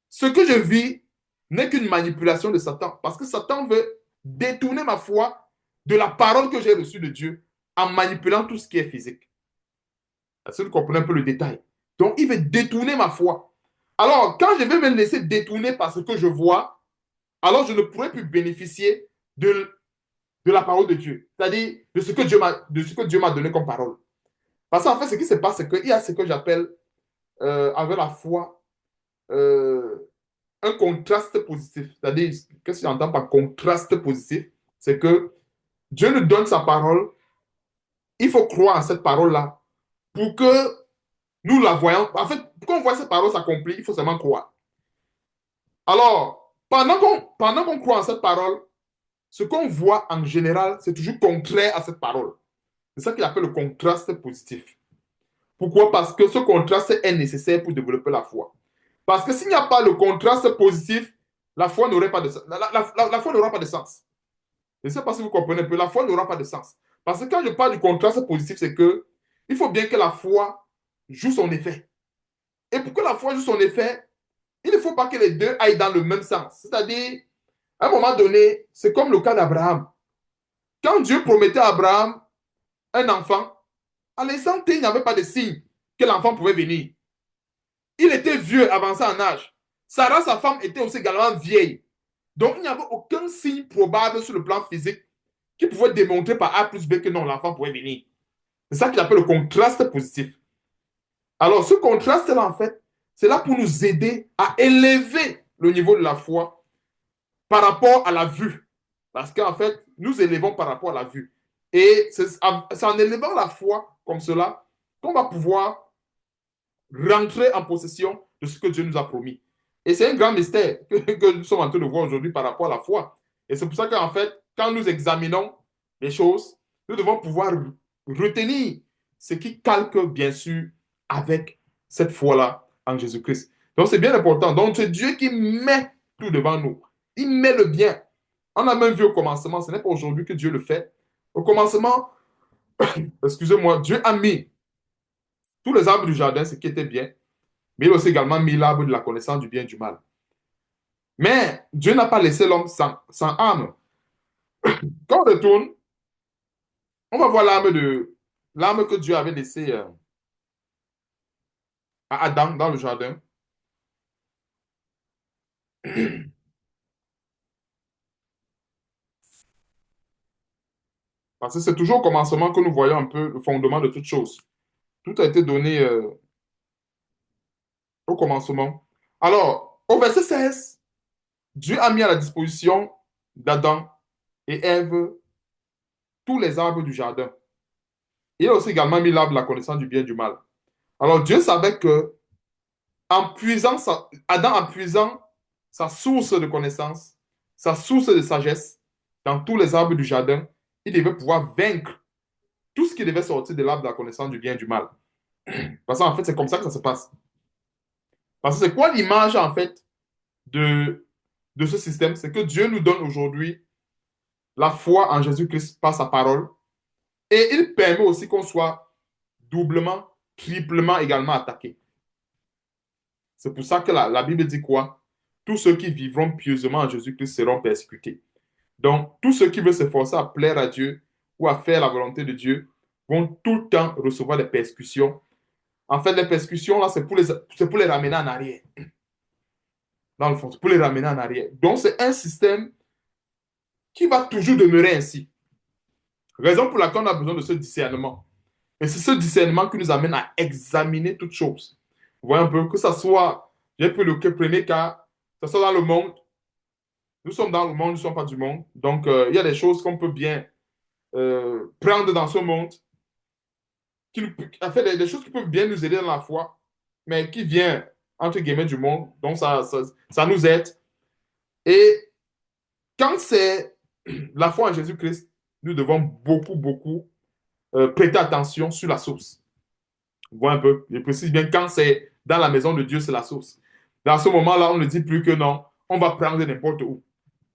S1: ce que je vis n'est qu'une manipulation de Satan. Parce que Satan veut détourner ma foi de la parole que j'ai reçue de Dieu en manipulant tout ce qui est physique. Est-ce que vous comprenez un peu le détail? Donc, il veut détourner ma foi. Alors, quand je vais me laisser détourner par ce que je vois, alors je ne pourrai plus bénéficier de la parole de Dieu. C'est-à-dire de ce que Dieu m'a donné comme parole. Parce qu'en fait, ce qui se passe, c'est qu'il y a ce que j'appelle avec la foi euh, un contraste positif. C'est-à-dire, qu'est-ce que j'entends par contraste positif? C'est que Dieu nous donne sa parole, il faut croire en cette parole-là pour que nous la voyons. En fait, pour qu'on voit cette parole s'accomplir, il faut seulement croire. Alors, pendant qu'on croit en cette parole, ce qu'on voit en général, c'est toujours contraire à cette parole. C'est ça qu'il appelle le contraste positif. Pourquoi? Parce que ce contraste est nécessaire pour développer la foi. Parce que s'il n'y a pas le contraste positif, la foi n'aurait pas de sens. La foi n'aura pas de sens. Je ne sais pas si vous comprenez un peu. La foi n'aura pas de sens. Parce que quand je parle du contraste positif, c'est que il faut bien que la foi joue son effet. Et pour que la foi joue son effet, il ne faut pas que les deux aillent dans le même sens. C'est-à-dire, à un moment donné, c'est comme le cas d'Abraham. Quand Dieu promettait à Abraham un enfant, à l'instant T, il n'y avait pas de signe que l'enfant pouvait venir. Il était vieux, avancé en âge. Sarah, sa femme, était aussi également vieille. Donc, il n'y avait aucun signe probable sur le plan physique qui pouvait démontrer par A plus B que non, l'enfant pouvait venir. C'est ça qu'il appelle le contraste positif. Alors, ce contraste-là, en fait, c'est là pour nous aider à élever le niveau de la foi par rapport à la vue. Parce qu'en fait, nous élevons par rapport à la vue. Et c'est en élevant la foi comme cela qu'on va pouvoir rentrer en possession de ce que Dieu nous a promis. Et c'est un grand mystère que nous sommes en train de voir aujourd'hui par rapport à la foi. Et c'est pour ça qu'en fait, quand nous examinons les choses, nous devons pouvoir retenir ce qui calque, bien sûr, avec cette foi-là en Jésus-Christ. Donc, c'est bien important. Donc, c'est Dieu qui met tout devant nous. Il met le bien. On a même vu au commencement, ce n'est pas aujourd'hui que Dieu le fait. Au commencement, excusez-moi, Dieu a mis tous les arbres du jardin, ce qui était bien, mais il a aussi également mis l'arbre de la connaissance du bien et du mal. Mais Dieu n'a pas laissé l'homme sans âme. Quand on retourne, on va voir l'âme que Dieu avait laissée à Adam dans le jardin. Parce que c'est toujours au commencement que nous voyons un peu le fondement de toute chose. Tout a été donné au commencement. Alors, au verset 16, Dieu a mis à la disposition d'Adam et Ève tous les arbres du jardin. Il a aussi également mis l'arbre de la connaissance du bien et du mal. Alors, Dieu savait que Adam en puisant sa source de connaissance, sa source de sagesse dans tous les arbres du jardin, il devait pouvoir vaincre tout ce qui devait sortir de l'arbre de la connaissance du bien et du mal. Parce qu'en fait, c'est comme ça que ça se passe. Parce que c'est quoi l'image, en fait, de ce système? C'est que Dieu nous donne aujourd'hui la foi en Jésus-Christ par sa parole et il permet aussi qu'on soit doublement, triplement également attaqué. C'est pour ça que la Bible dit quoi? Tous ceux qui vivront pieusement en Jésus-Christ seront persécutés. Donc, tous ceux qui veulent s'efforcer à plaire à Dieu ou à faire la volonté de Dieu vont tout le temps recevoir des persécutions. En fait, les persécutions, là, c'est pour les ramener en arrière. Dans le fond, c'est pour les ramener en arrière. Donc, c'est un système qui va toujours demeurer ainsi. Raison pour laquelle on a besoin de ce discernement. Et c'est ce discernement qui nous amène à examiner toutes choses. Vous voyez un peu, que ce soit, j'ai pris le premier cas, que ce soit dans le monde, Nous sommes dans le monde, nous ne sommes pas du monde. Donc, il y a des choses qu'on peut bien prendre dans ce monde, en fait, des choses qui peuvent bien nous aider dans la foi, mais qui viennent, entre guillemets, du monde. Donc, ça nous aide. Et quand c'est la foi en Jésus-Christ, nous devons beaucoup, beaucoup prêter attention sur la source. Vois un peu. Je précise bien, quand c'est dans la maison de Dieu, c'est la source. Dans ce moment-là, on ne dit plus que non, on va prendre n'importe où.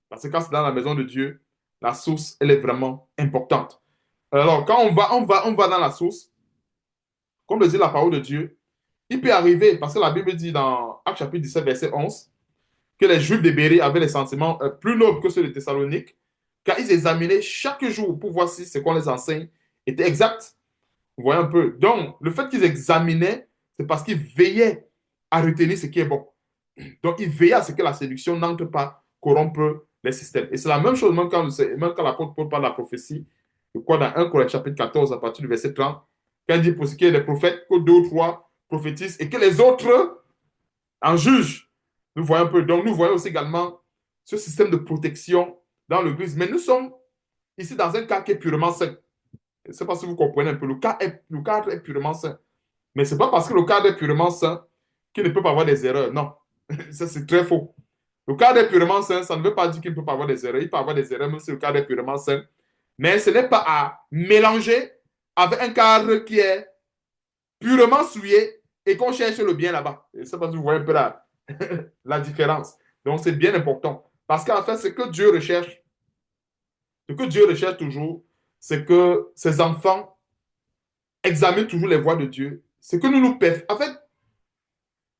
S1: Parce que quand c'est dans la maison de Dieu, la source, elle est vraiment importante. Alors, quand on va dans la source, comme le dit la parole de Dieu, il peut arriver, parce que la Bible dit dans Actes chapitre 17, verset 11, que les Juifs de Béry avaient des sentiments plus nobles que ceux de Thessalonique, car ils examinaient chaque jour pour voir si ce qu'on les enseigne était exact. Vous voyez un peu. Donc, le fait qu'ils examinaient, c'est parce qu'ils veillaient à retenir ce qui est bon. Donc, ils veillaient à ce que la séduction n'entre pas, corrompre les systèmes. Et c'est la même chose, même quand l'apôtre Paul parle de la prophétie, je crois dans 1 Corinthiens chapitre 14, à partir du verset 30, quand il dit pour ce qui est des prophètes, que deux ou trois prophétisent et que les autres en jugent. Nous voyons un peu. Donc, nous voyons aussi également ce système de protection dans l'Église. Mais nous sommes ici dans un cas qui est purement sain. Je ne sais pas si vous comprenez un peu. Le cadre est purement sain. Mais ce n'est pas parce que le cadre est purement sain qu'il ne peut pas avoir des erreurs. Non, ça c'est très faux. Le cadre est purement sain, ça ne veut pas dire qu'il ne peut pas avoir des erreurs. Il peut avoir des erreurs même si le cadre est purement sain. Mais ce n'est pas à mélanger avec un cadre qui est purement souillé et qu'on cherche le bien là-bas. Je ne sais pas si vous voyez un peu la différence. Donc c'est bien important. Parce qu'en fait, ce que Dieu recherche toujours, c'est que ses enfants examinent toujours les voies de Dieu. C'est que nous nous En fait,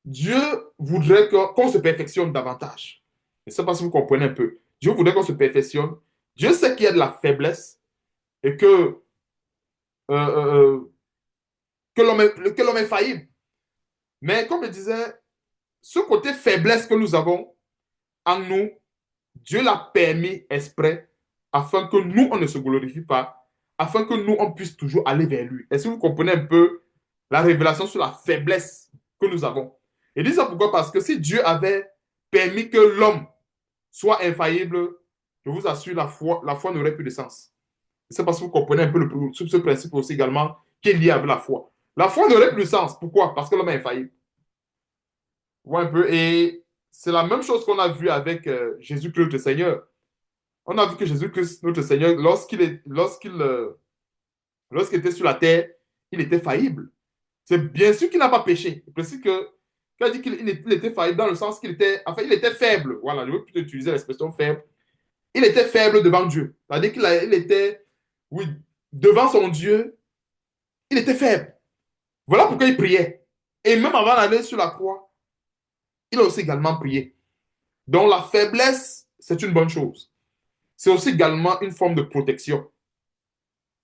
S1: Dieu voudrait qu'on se perfectionne davantage. Je ne sais pas si vous comprenez un peu. Dieu voudrait qu'on se perfectionne. Dieu sait qu'il y a de la faiblesse et euh, que l'homme est faillible. Mais comme je disais, ce côté faiblesse que nous avons en nous, Dieu l'a permis exprès afin que nous, on ne se glorifie pas, afin que nous, on puisse toujours aller vers lui. Est-ce que vous comprenez un peu la révélation sur la faiblesse que nous avons? Et dis ça pourquoi? Parce que si Dieu avait permis que l'homme soit infaillible, je vous assure, la foi n'aurait plus de sens. C'est parce que vous comprenez un peu ce principe aussi également qui est lié avec la foi. La foi n'aurait plus de sens. Pourquoi? Parce que l'homme est infaillible. Vous voyez un peu? Et c'est la même chose qu'on a vu avec Jésus-Christ notre Seigneur. On a vu que Jésus-Christ notre Seigneur, lorsqu'il était sur la terre, il était faillible. C'est bien sûr qu'il n'a pas péché. C'est précis que quand il dit qu'il était faillible dans le sens qu'il était, enfin, il était faible. Voilà, je veux plutôt utiliser l'expression faible. Il était faible devant Dieu. C'est-à-dire qu'il était, oui, devant son Dieu, il était faible. Voilà pourquoi il priait. Et même avant d'aller sur la croix, il a aussi également prié. Donc la faiblesse, c'est une bonne chose. C'est aussi également une forme de protection.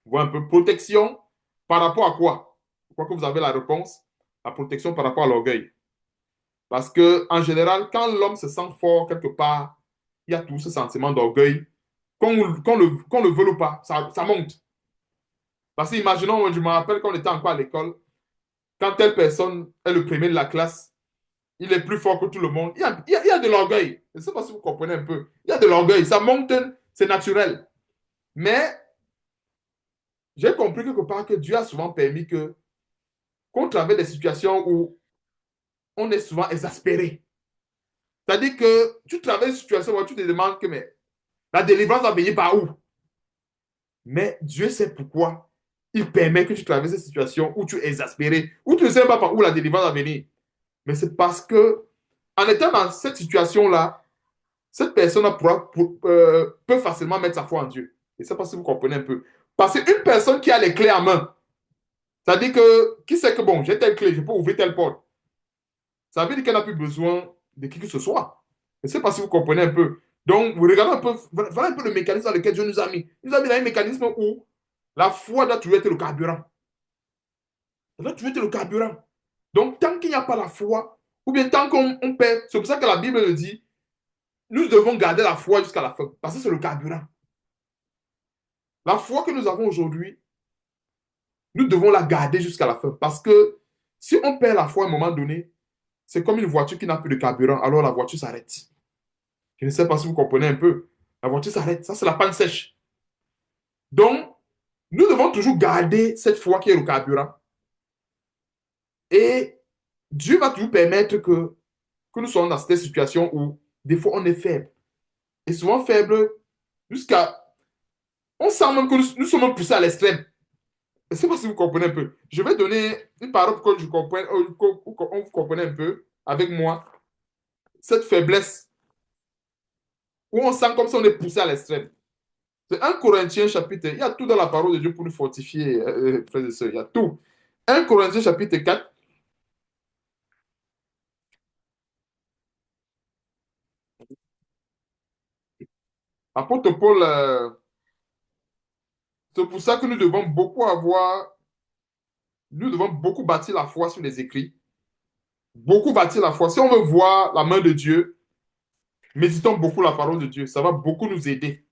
S1: Vous voyez un peu, protection par rapport à quoi? Je crois que vous avez la réponse. La protection par rapport à l'orgueil. Parce que en général, quand l'homme se sent fort quelque part, il y a tout ce sentiment d'orgueil. Qu'on le veut ou pas, ça monte. Parce que imaginons, je me rappelle quand on était encore à l'école, quand telle personne est le premier de la classe, il est plus fort que tout le monde. Il y a de l'orgueil. Je ne sais pas si vous comprenez un peu. Il y a de l'orgueil. Ça monte, c'est naturel. Mais j'ai compris quelque part que Dieu a souvent permis qu'on traverse des situations où on est souvent exaspéré. C'est-à-dire que tu traverses une situation où tu te demandes que mais, la délivrance va venir par où? Mais Dieu sait pourquoi il permet que tu traverses cette situation où tu es exaspéré, où tu ne sais pas par où la délivrance va venir. Mais c'est parce que, en étant dans cette situation-là, cette personne peut facilement mettre sa foi en Dieu. Et c'est parce que vous comprenez un peu. Parce qu'une personne qui a les clés en main, c'est-à-dire que, qui sait que bon, j'ai telle clé, je peux ouvrir telle porte. Ça veut dire qu'elle n'a plus besoin de qui que ce soit. Je ne sais pas si vous comprenez un peu. Donc, vous regardez un peu, voilà un peu le mécanisme dans lequel Dieu nous a mis. Il nous a mis dans un mécanisme où la foi doit toujours être le carburant. Elle doit toujours être le carburant. Donc, tant qu'il n'y a pas la foi, ou bien tant qu'on perd, c'est pour ça que la Bible le dit, nous devons garder la foi jusqu'à la fin, parce que c'est le carburant. La foi que nous avons aujourd'hui, nous devons la garder jusqu'à la fin, parce que si on perd la foi à un moment donné, c'est comme une voiture qui n'a plus de carburant, alors la voiture s'arrête. Je ne sais pas si vous comprenez un peu. La voiture s'arrête. Ça, c'est la panne sèche. Donc, nous devons toujours garder cette foi qui est le carburant. Et Dieu va toujours permettre que nous soyons dans cette situation où des fois on est faible. Et souvent faible jusqu'à... On sent même que nous sommes même poussés à l'extrême. Je ne sais pas si vous comprenez un peu. Je vais donner une parole pour que je comprenne, que vous comprenez un peu avec moi cette faiblesse où on sent comme si on est poussé à l'extrême. C'est 1 Corinthiens chapitre, il y a tout dans la parole de Dieu pour nous fortifier, frères et sœurs, il y a tout. 1 Corinthiens chapitre 4, apôtre Paul, c'est pour ça que nous devons beaucoup bâtir la foi sur les écrits, beaucoup bâtir la foi. Si on veut voir la main de Dieu, méditons beaucoup la parole de Dieu, ça va beaucoup nous aider.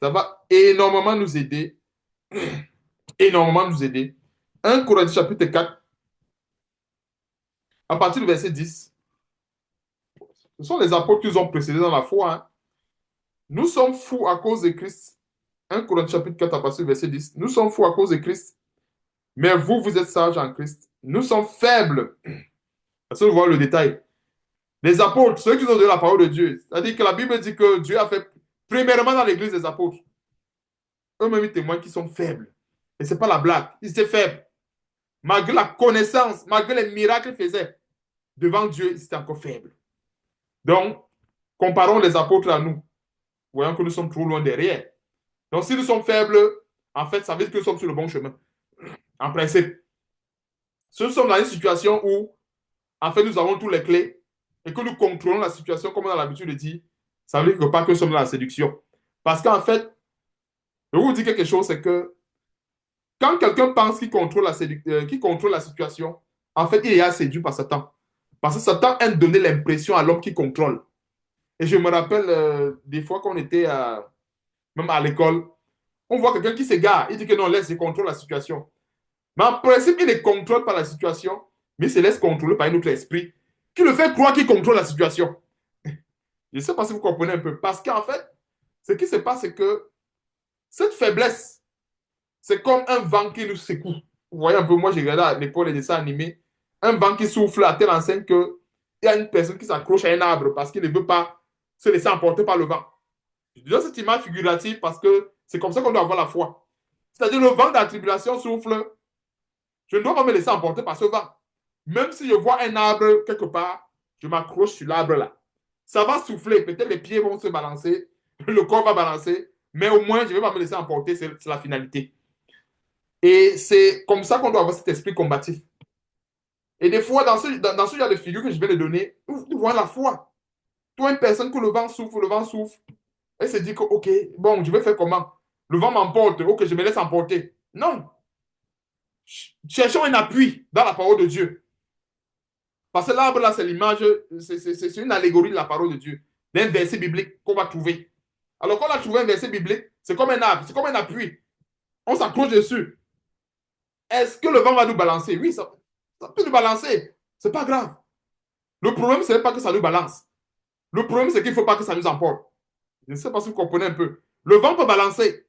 S1: Ça va énormément nous aider, énormément nous aider. 1 Corinthiens chapitre 4, à partir du verset 10. Ce sont les apôtres qui nous ont précédés dans la foi. Hein. Nous sommes fous à cause de Christ. 1 Corinthiens chapitre 4 à partir du verset 10. Nous sommes fous à cause de Christ, mais vous, vous êtes sages en Christ. Nous sommes faibles. Parce que vous voyez le détail. Les apôtres, ceux qui ont donné la parole de Dieu, c'est-à-dire que la Bible dit que Dieu a fait premièrement dans l'église des apôtres. Eux-mêmes, ils témoignent qu'ils sont faibles. Et ce n'est pas la blague. Ils étaient faibles. Malgré la connaissance, malgré les miracles qu'ils faisaient, devant Dieu, ils étaient encore faibles. Donc, comparons les apôtres à nous. Voyons que nous sommes trop loin derrière. Donc, si nous sommes faibles, en fait, ça veut dire que nous sommes sur le bon chemin. En principe. Si nous sommes dans une situation où, en fait, nous avons toutes les clés et que nous contrôlons la situation comme on a l'habitude de dire, ça veut dire pas que nous sommes dans la séduction. Parce qu'en fait, je vous dis quelque chose, c'est que quand quelqu'un pense qu'il contrôle la situation, en fait, il est à séduit par Satan. Parce que Satan aime donner l'impression à l'homme qui contrôle. Et je me rappelle des fois qu'on était même à l'école, on voit quelqu'un qui s'égare, il dit que non, laisse, il contrôle la situation. Mais en principe, il ne contrôle pas la situation, mais il se laisse contrôler par un autre esprit qui le fait croire qu'il contrôle la situation. Je ne sais pas si vous comprenez un peu. Parce qu'en fait, ce qui se passe, c'est que cette faiblesse, c'est comme un vent qui nous secoue. Vous voyez un peu, moi j'ai regardé à l'époque les dessins animés, un vent qui souffle à telle enseigne qu'il y a une personne qui s'accroche à un arbre parce qu'il ne veut pas se laisser emporter par le vent. Je donne cette image figurative parce que c'est comme ça qu'on doit avoir la foi. C'est-à-dire le vent de la tribulation souffle, je ne dois pas me laisser emporter par ce vent. Même si je vois un arbre quelque part, je m'accroche sur l'arbre là. Ça va souffler, peut-être les pieds vont se balancer, le corps va balancer, mais au moins je ne vais pas me laisser emporter, c'est la finalité. Et c'est comme ça qu'on doit avoir cet esprit combatif. Et des fois, dans ce genre de figure que je vais te donner, nous voyons la foi. Toi, une personne que le vent souffle, elle se dit que, ok, bon, je vais faire comment? Le vent m'emporte, ok, je me laisse emporter. Non. Cherchons un appui dans la parole de Dieu. Parce que l'arbre là, c'est l'image, c'est une allégorie de la parole de Dieu, d'un verset biblique qu'on va trouver. Alors, quand on a trouvé un verset biblique, c'est comme un arbre, c'est comme un appui. On s'accroche dessus. Est-ce que le vent va nous balancer? Oui, ça peut nous balancer. C'est pas grave. Le problème, ce n'est pas que ça nous balance. Le problème, c'est qu'il ne faut pas que ça nous emporte. Je ne sais pas si vous comprenez un peu. Le vent peut balancer,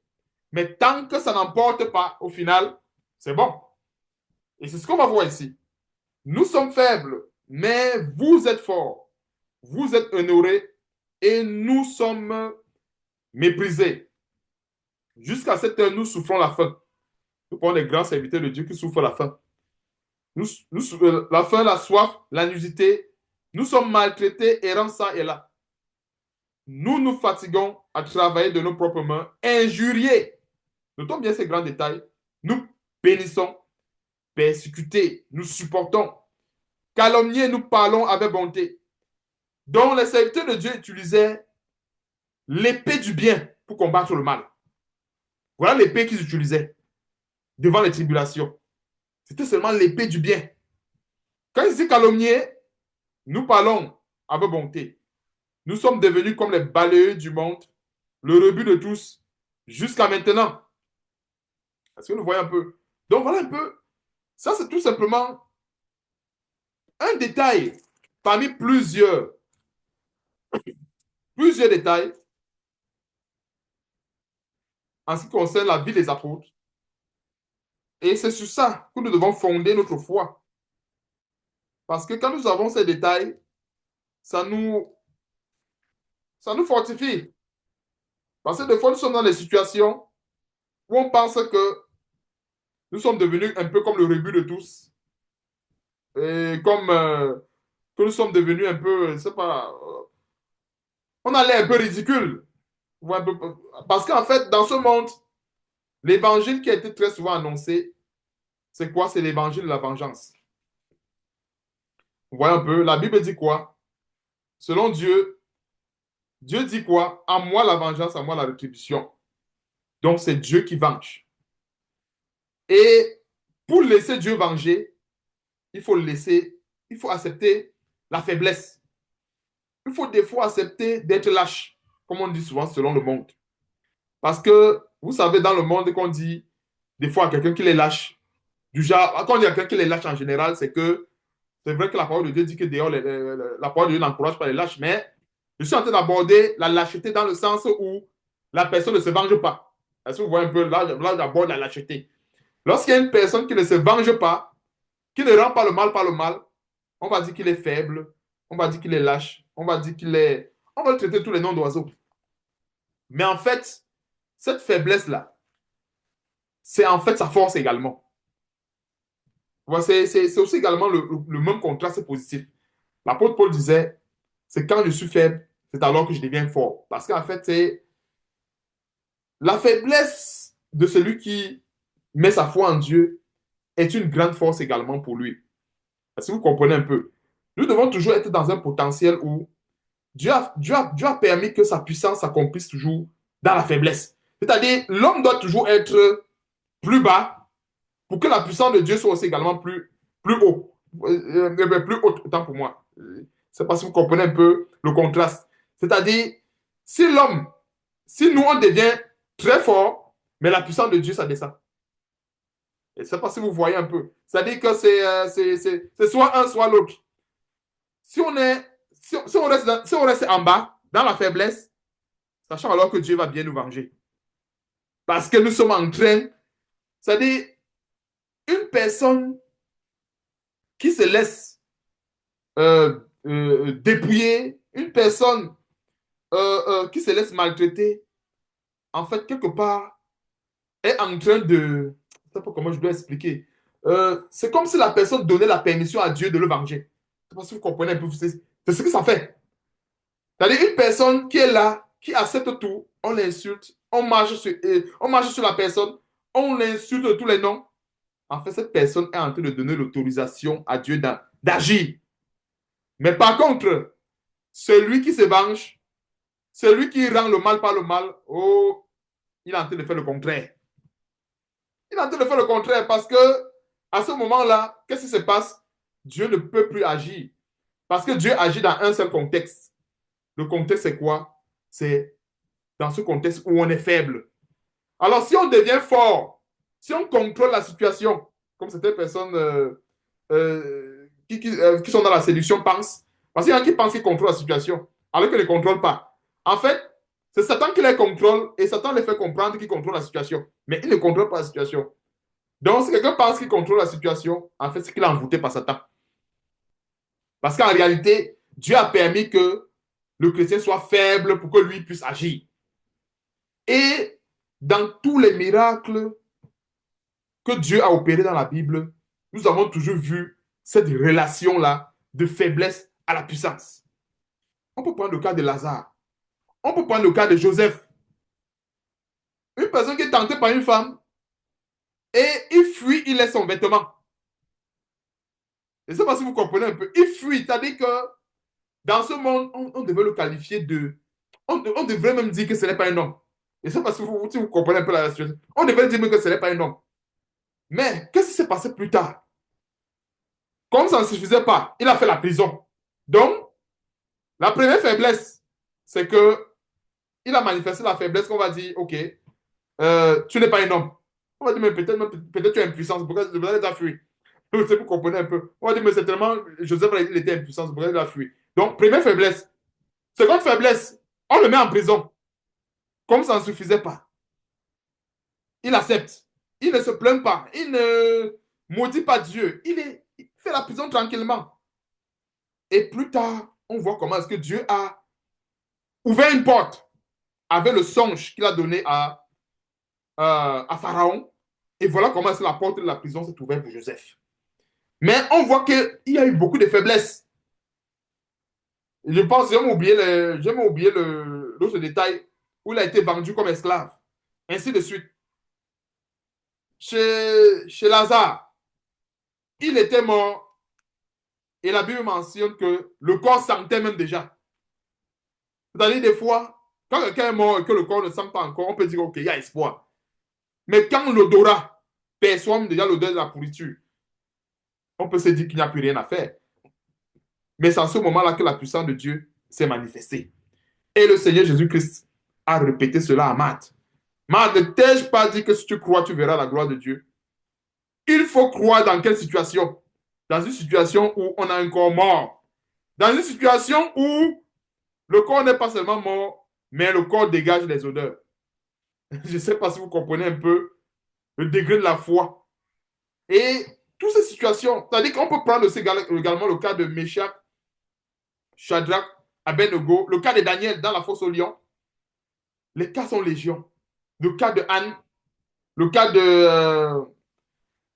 S1: mais tant que ça n'emporte pas, au final, c'est bon. Et c'est ce qu'on va voir ici. Nous sommes faibles, mais vous êtes forts. Vous êtes honorés et nous sommes méprisés. Jusqu'à cette heure, nous souffrons la faim. Nous prenons les grands serviteurs de Dieu qui souffrent la faim. La faim, la soif, la nudité. Nous sommes maltraités, errants ça et là. Nous nous fatiguons à travailler de nos propres mains, injuriés. Notons bien ces grands détails. Nous bénissons, persécutés, nous supportons. Calomniés, nous parlons avec bonté. Donc, les serviteurs de Dieu utilisaient l'épée du bien pour combattre le mal. Voilà l'épée qu'ils utilisaient devant les tribulations. C'était seulement l'épée du bien. Quand ils disent calomnier, nous parlons avec bonté. Nous sommes devenus comme les balayeux du monde, le rebut de tous, jusqu'à maintenant. Est-ce que nous voyons un peu? Donc voilà un peu. Ça, c'est tout simplement un détail parmi plusieurs détails en ce qui concerne la vie des apôtres. Et c'est sur ça que nous devons fonder notre foi. Parce que quand nous avons ces détails, ça nous, ça nous fortifie. Parce que des fois, nous sommes dans des situations où on pense que nous sommes devenus un peu comme le rebut de tous. Et comme que nous sommes devenus un peu, je sais pas, on a l'air un peu ridicule. Ou un peu- Parce qu'en fait, dans ce monde, l'évangile qui a été très souvent annoncé, c'est quoi? C'est l'évangile de la vengeance. Vous voyez un peu, la Bible dit quoi? Selon Dieu, Dieu dit quoi? À moi la vengeance, à moi la rétribution. Donc c'est Dieu qui venge. Et pour laisser Dieu venger, il faut le laisser, il faut accepter la faiblesse. Il faut des fois accepter d'être lâche, comme on dit souvent selon le monde. Parce que vous savez, dans le monde, qu'on dit des fois à quelqu'un qu'il est lâche, du genre, quand on dit à quelqu'un qu'il est lâche en général, c'est que c'est vrai que la parole de Dieu dit que dehors, la parole de Dieu n'encourage pas les lâches, mais je suis en train d'aborder la lâcheté dans le sens où la personne ne se venge pas. Est-ce que vous voyez un peu là j'aborde la lâcheté. Lorsqu'il y a une personne qui ne se venge pas, qui ne rend pas le mal par le mal, on va dire qu'il est faible, on va dire qu'il est lâche, on va dire qu'il est. On va le traiter tous les noms d'oiseaux. Mais en fait, cette faiblesse-là, c'est en fait sa force également. C'est aussi également le même contraste positif. L'apôtre Paul disait, c'est quand je suis faible, c'est alors que je deviens fort. Parce qu'en fait, c'est la faiblesse de celui qui met sa foi en Dieu est une grande force également pour lui. Si vous comprenez un peu, nous devons toujours être dans un potentiel où Dieu a permis que sa puissance s'accomplisse toujours dans la faiblesse. C'est-à-dire, l'homme doit toujours être plus bas pour que la puissance de Dieu soit aussi également plus haut. Plus haute, autant pour moi. C'est parce que vous comprenez un peu le contraste. C'est-à-dire, si l'homme, si nous, on devient très fort, mais la puissance de Dieu, ça descend. Et c'est parce que vous voyez un peu. C'est-à-dire que c'est soit un, soit l'autre. Si on est, si on reste en bas, dans la faiblesse, sachant alors que Dieu va bien nous venger. Parce que nous sommes en train, c'est-à-dire, une personne qui se laisse dépouiller, une personne qui se laisse maltraiter, en fait, quelque part, est en train de. Je ne sais pas comment je dois expliquer. C'est comme si la personne donnait la permission à Dieu de le venger. Je ne sais pas si vous comprenez un peu. C'est ce que ça fait. C'est-à-dire une personne qui est là, qui accepte tout, on l'insulte, on marche sur la personne, on l'insulte de tous les noms. En fait, cette personne est en train de donner l'autorisation à Dieu d'agir. Mais par contre, celui qui se venge, celui qui rend le mal par le mal, oh, il est en train de faire le contraire. Il est en train de faire le contraire parce que à ce moment-là, qu'est-ce qui se passe? Dieu ne peut plus agir. Parce que Dieu agit dans un seul contexte. Le contexte, c'est quoi? C'est dans ce contexte où on est faible. Alors, si on devient fort, si on contrôle la situation, comme certaines personnes qui sont dans la séduction pensent, parce qu'il y en a qui pensent qu'ils contrôlent la situation, alors qu'ils ne contrôlent pas. En fait, c'est Satan qui les contrôle et Satan les fait comprendre qu'il contrôle la situation. Mais il ne contrôle pas la situation. Donc, si quelqu'un pense qu'il contrôle la situation, en fait, c'est qu'il est envoûté par Satan. Parce qu'en réalité, Dieu a permis que le chrétien soit faible pour que lui puisse agir. Et dans tous les miracles que Dieu a opérés dans la Bible, nous avons toujours vu cette relation-là de faiblesse à la puissance. On peut prendre le cas de Lazare. On peut prendre le cas de Joseph. Une personne qui est tentée par une femme et il fuit, il laisse son vêtement. Je ne sais pas si vous comprenez un peu. Il fuit, c'est-à-dire que dans ce monde, on devait le qualifier de... On devrait même dire que ce n'est pas un homme. Je ne sais pas si vous comprenez un peu la situation. On devrait dire que ce n'est pas un homme. Mais qu'est-ce qui s'est passé plus tard? Comme ça ne suffisait pas, il a fait la prison. Donc, la première faiblesse, c'est que il a manifesté la faiblesse qu'on va dire, OK, tu n'es pas un homme. On va dire, mais peut-être tu es impuissant, c'est pourquoi tu as fui. Vous comprenez un peu. On va dire, mais c'est tellement, Joseph, il était impuissant, c'est pourquoi il a fui. Donc, première faiblesse. Seconde faiblesse, On le met en prison. Comme ça ne suffisait pas. Il accepte. Il ne se plaint pas. Il ne maudit pas Dieu. Il fait la prison tranquillement. Et plus tard, on voit comment est-ce que Dieu a ouvert une porte avec le songe qu'il a donné à Pharaon. Et voilà comment est-ce que la porte de la prison s'est ouverte pour Joseph. Mais on voit qu'il y a eu beaucoup de faiblesses. Je pense, j'ai oublié l'autre détail où il a été vendu comme esclave. Ainsi de suite. Chez Lazare, il était mort et la Bible mentionne que le corps sentait même déjà. C'est-à-dire, des fois, quand quelqu'un est mort et que le corps ne sent pas encore, on peut dire, OK, il y a espoir. Mais quand l'odorat perçoit déjà l'odeur de la pourriture, on peut se dire qu'il n'y a plus rien à faire. Mais c'est en ce moment-là que la puissance de Dieu s'est manifestée. Et le Seigneur Jésus-Christ a répété cela à Marthe. Marthe, ne t'ai-je pas dit que si tu crois, tu verras la gloire de Dieu? Il faut croire dans quelle situation? Dans une situation où on a un corps mort. Dans une situation où le corps n'est pas seulement mort, mais le corps dégage les odeurs. Je ne sais pas si vous comprenez un peu le degré de la foi. Et toutes ces situations, c'est-à-dire qu'on peut prendre également le cas de Meshach, Shadrach, Abednego, le cas de Daniel dans la fosse au lion. Les cas sont légion. Le cas de Anne, le cas de...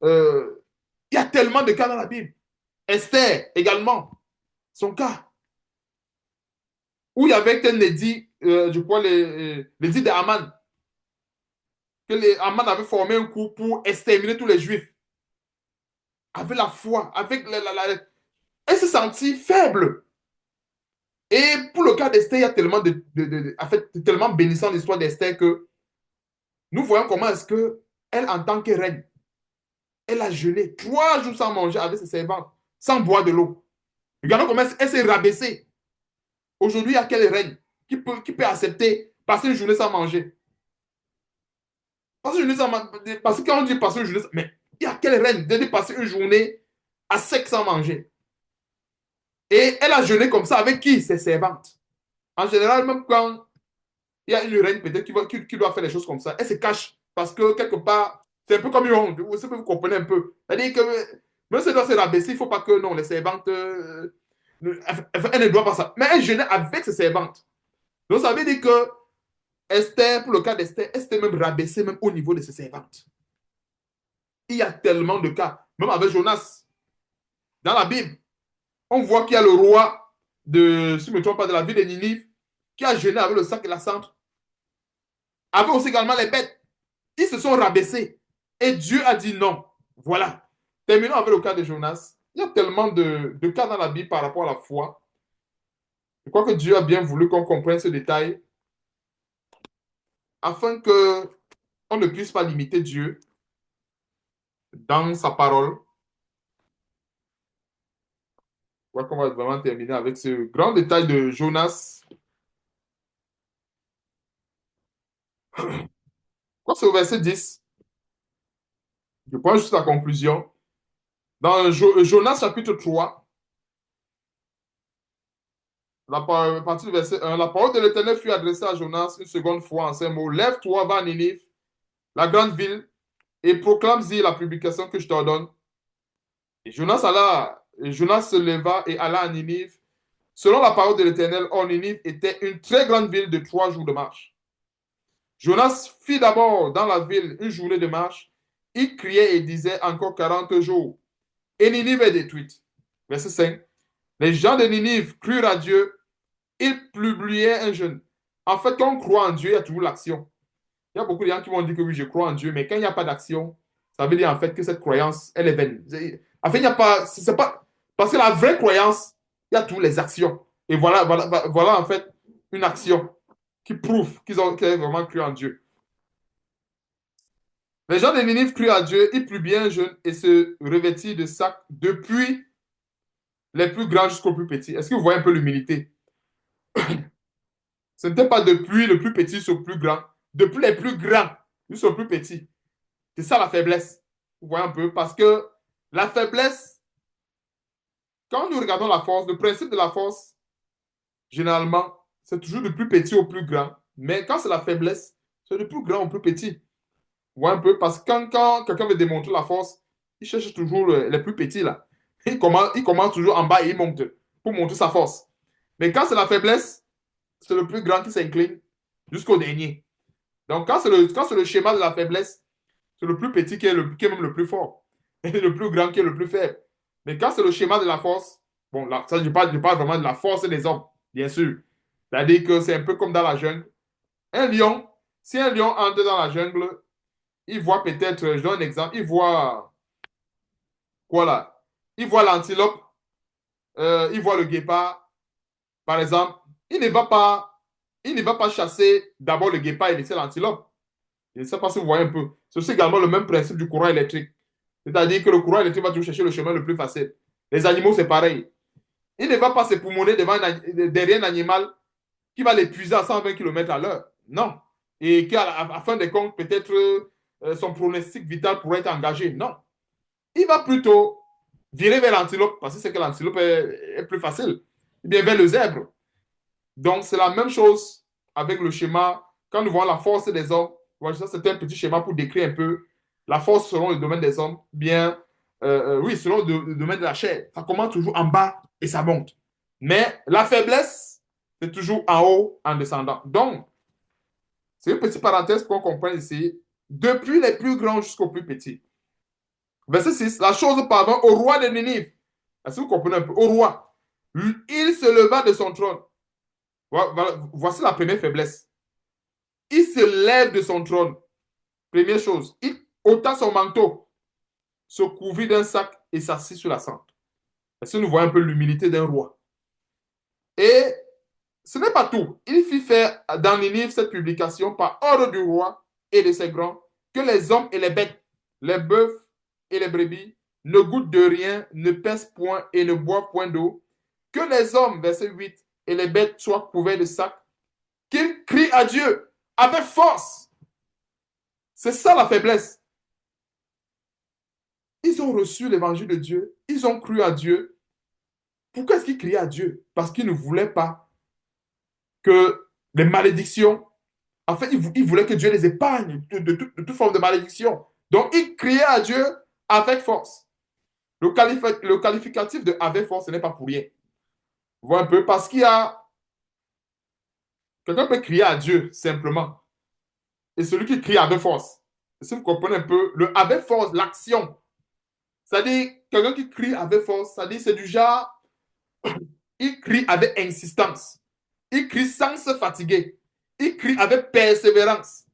S1: il y a tellement de cas dans la Bible. Esther également, son cas. Où il y avait un édit, je crois, l'édit de Haman, que Haman avait formé un coup pour exterminer tous les Juifs. Avec la foi, avec elle se sentit faible. Et pour le cas d'Esther, il y a tellement en fait, tellement bénissant l'histoire d'Esther que nous voyons comment est-ce que elle, en tant que reine, elle a jeûné 3 jours sans manger avec ses servantes, sans boire de l'eau. Regardons comment elle s'est rabaissée. Aujourd'hui, il y a quelle reine qui peut accepter passer une journée sans manger? Passer une journée sans manger. Parce que quand on dit passer une journée sans... Mais il y a quelle reine de passer une journée à sec sans manger? Et elle a jeûné comme ça avec qui? Ses servantes. En général, même quand il y a une reine peut-être qui doit faire des choses comme ça, elle se cache parce que quelque part, c'est un peu comme une honte. Vous comprenez un peu. C'est-à-dire que même si elle doit se rabaisser, il ne faut pas que non, les servantes, elle ne doit pas ça. Mais elle jeûnait avec ses servantes. Donc ça veut dire que Esther, pour le cas d'Esther, elle s'était même rabaissée même au niveau de ses servantes. Il y a tellement de cas, même avec Jonas, dans la Bible, on voit qu'il y a le roi si je ne me trompe pas, de la ville de Ninive, qui a jeûné avec le sac et la cendre, avec aussi également les bêtes. Ils se sont rabaissés. Et Dieu a dit non. Voilà. Terminons avec le cas de Jonas. Il y a tellement de cas dans la Bible par rapport à la foi. Je crois que Dieu a bien voulu qu'on comprenne ce détail afin que on ne puisse pas limiter Dieu dans sa parole. Je crois qu'on va vraiment terminer avec ce grand détail de Jonas. Quand c'est au verset 10, je prends juste la conclusion. Dans Jonas chapitre 3, à partir du verset 1, la parole de l'Éternel fut adressée à Jonas une seconde fois en ces mots. Lève-toi, va à Ninive, la grande ville, et proclame-y la publication que je t'ordonne. Et Jonas se leva et alla à Ninive. Selon la parole de l'Éternel, or Ninive était une très grande ville de 3 jours de marche. Jonas fit d'abord dans la ville une journée de marche. Il criait et disait encore 40 jours. Et Ninive est détruite. Verset 5. Les gens de Ninive crurent à Dieu. Ils publiaient un jeûne. En fait, quand on croit en Dieu, il y a toujours l'action. Il y a beaucoup de gens qui vont dire que oui, je crois en Dieu, mais quand il n'y a pas d'action, ça veut dire en fait que cette croyance, elle est vaine. En fait, il n'y a pas, c'est pas, parce que la vraie croyance, il y a toutes les actions. Et voilà en fait une action qui prouve qu'ils avaient vraiment cru en Dieu. Les gens de Ninive crurent à Dieu, ils plurent bien jeûne et se revêtirent de sacs depuis les plus grands jusqu'aux plus petits. Est-ce que vous voyez un peu l'humilité? Ce n'était pas depuis le plus petit sur le plus grand, depuis les plus grands jusqu'au plus petit. C'est ça la faiblesse. Vous voyez un peu? Parce que la faiblesse, quand nous regardons la force, le principe de la force, généralement, c'est toujours du plus petit au plus grand. Mais quand c'est la faiblesse, c'est du plus grand au plus petit. Ouais, un peu, parce que quand quelqu'un veut démontrer la force, il cherche toujours les plus petits, là. Il commence toujours en bas et il monte pour montrer sa force. Mais quand c'est la faiblesse, c'est le plus grand qui s'incline jusqu'au dernier. Donc, quand c'est le schéma de la faiblesse, c'est le plus petit qui est même le plus fort. Et le plus grand qui est le plus faible. Mais quand c'est le schéma de la force, bon, là, ça, je parle vraiment de la force des hommes, bien sûr. C'est-à-dire que c'est un peu comme dans la jungle. Un lion, si un lion entre dans la jungle, il voit peut-être, je donne un exemple, il voit quoi là? Il voit l'antilope, il voit le guépard, par exemple. Il ne va pas, il ne va pas chasser d'abord le guépard et laisser l'antilope. Je ne sais pas si vous voyez un peu. C'est aussi également le même principe du courant électrique. C'est-à-dire que le courant électrique va toujours chercher le chemin le plus facile. Les animaux, c'est pareil. Il ne va pas se poumonner derrière un animal qui va l'épuiser à 120 km à l'heure. Non. Et qu'à fin de compte, peut-être son pronostic vital pourrait être engagé. Non. Il va plutôt virer vers l'antilope parce que c'est que l'antilope est plus facile. Ou bien vers le zèbre. Donc, c'est la même chose avec le schéma. Quand nous voyons la force des hommes, voilà, ça c'était un petit schéma pour décrire un peu la force selon le domaine des hommes. Bien, oui, selon le domaine de la chair. Ça commence toujours en bas et ça monte. Mais la faiblesse, c'est toujours en haut, en descendant. Donc, c'est une petite parenthèse pour qu'on comprenne ici. Depuis les plus grands jusqu'aux plus petits. Verset 6. La chose parvint au roi de Ninive. Est-ce que vous comprenez un peu? Au roi. Il se leva de son trône. Voici la première faiblesse. Il se lève de son trône. Première chose, il ôta son manteau, se couvrit d'un sac et s'assit sur la cendre. Est-ce que nous voyons un peu l'humilité d'un roi? Et ce n'est pas tout. Il fit faire dans Ninive cette publication par ordre du roi et de ses grands que les hommes et les bêtes, les bœufs et les brebis, ne goûtent de rien, ne pèsent point et ne boivent point d'eau. Que les hommes, verset 8, et les bêtes soient couverts de sacs, qu'ils crient à Dieu avec force. C'est ça la faiblesse. Ils ont reçu l'évangile de Dieu, ils ont cru à Dieu. Pourquoi est-ce qu'ils criaient à Dieu? Parce qu'ils ne voulaient pas que les malédictions, en fait, ils voulaient que Dieu les épargne de toute forme de malédiction. Donc, ils criaient à Dieu avec force. Le qualificatif de avec force, ce n'est pas pour rien. Vous voyez un peu? Parce qu'il y a. Quelqu'un peut crier à Dieu simplement. Et celui qui crie avec force. Si vous comprenez un peu, le avec force, l'action. C'est-à-dire, quelqu'un qui crie avec force, c'est-à-dire, c'est du genre, il crie avec insistance. Il crie sans se fatiguer. Il crie avec persévérance.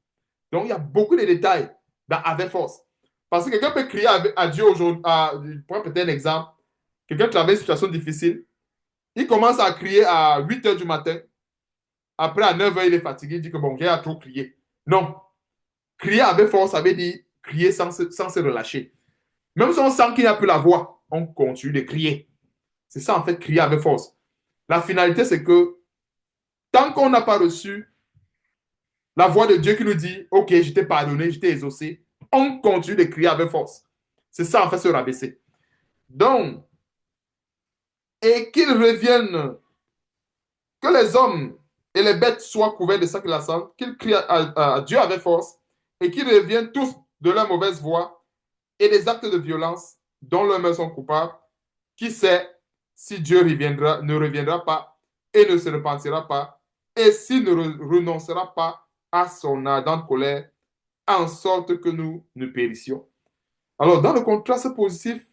S1: Donc, il y a beaucoup de détails dans avec force. Parce que quelqu'un peut crier à Dieu aujourd'hui. Je prends peut-être un exemple. Quelqu'un traverse une situation difficile. Il commence à crier à 8 heures du matin. Après, à 9 heures, il est fatigué. Il dit que bon, j'ai trop crié. Non. Crier avec force, ça veut dire crier sans se relâcher. Même si on sent qu'il n'y a plus la voix, on continue de crier. C'est ça, en fait, crier avec force. La finalité, c'est que tant qu'on n'a pas reçu la voix de Dieu qui nous dit, OK, je t'ai pardonné, je t'ai exaucé, on continue de crier avec force. C'est ça, en fait, se rabaisser. Donc, et qu'ils reviennent, que les hommes et les bêtes soient couverts de sacs glaçants, qu'ils crient à Dieu avec force, et qu'ils reviennent tous de leur mauvaise voie et des actes de violence dont leurs mains sont coupables. Qui sait si Dieu ne reviendra pas et ne se repentira pas, et s'il ne renoncera pas à son ardente colère, en sorte que nous ne périssions. Alors, dans le contraste positif,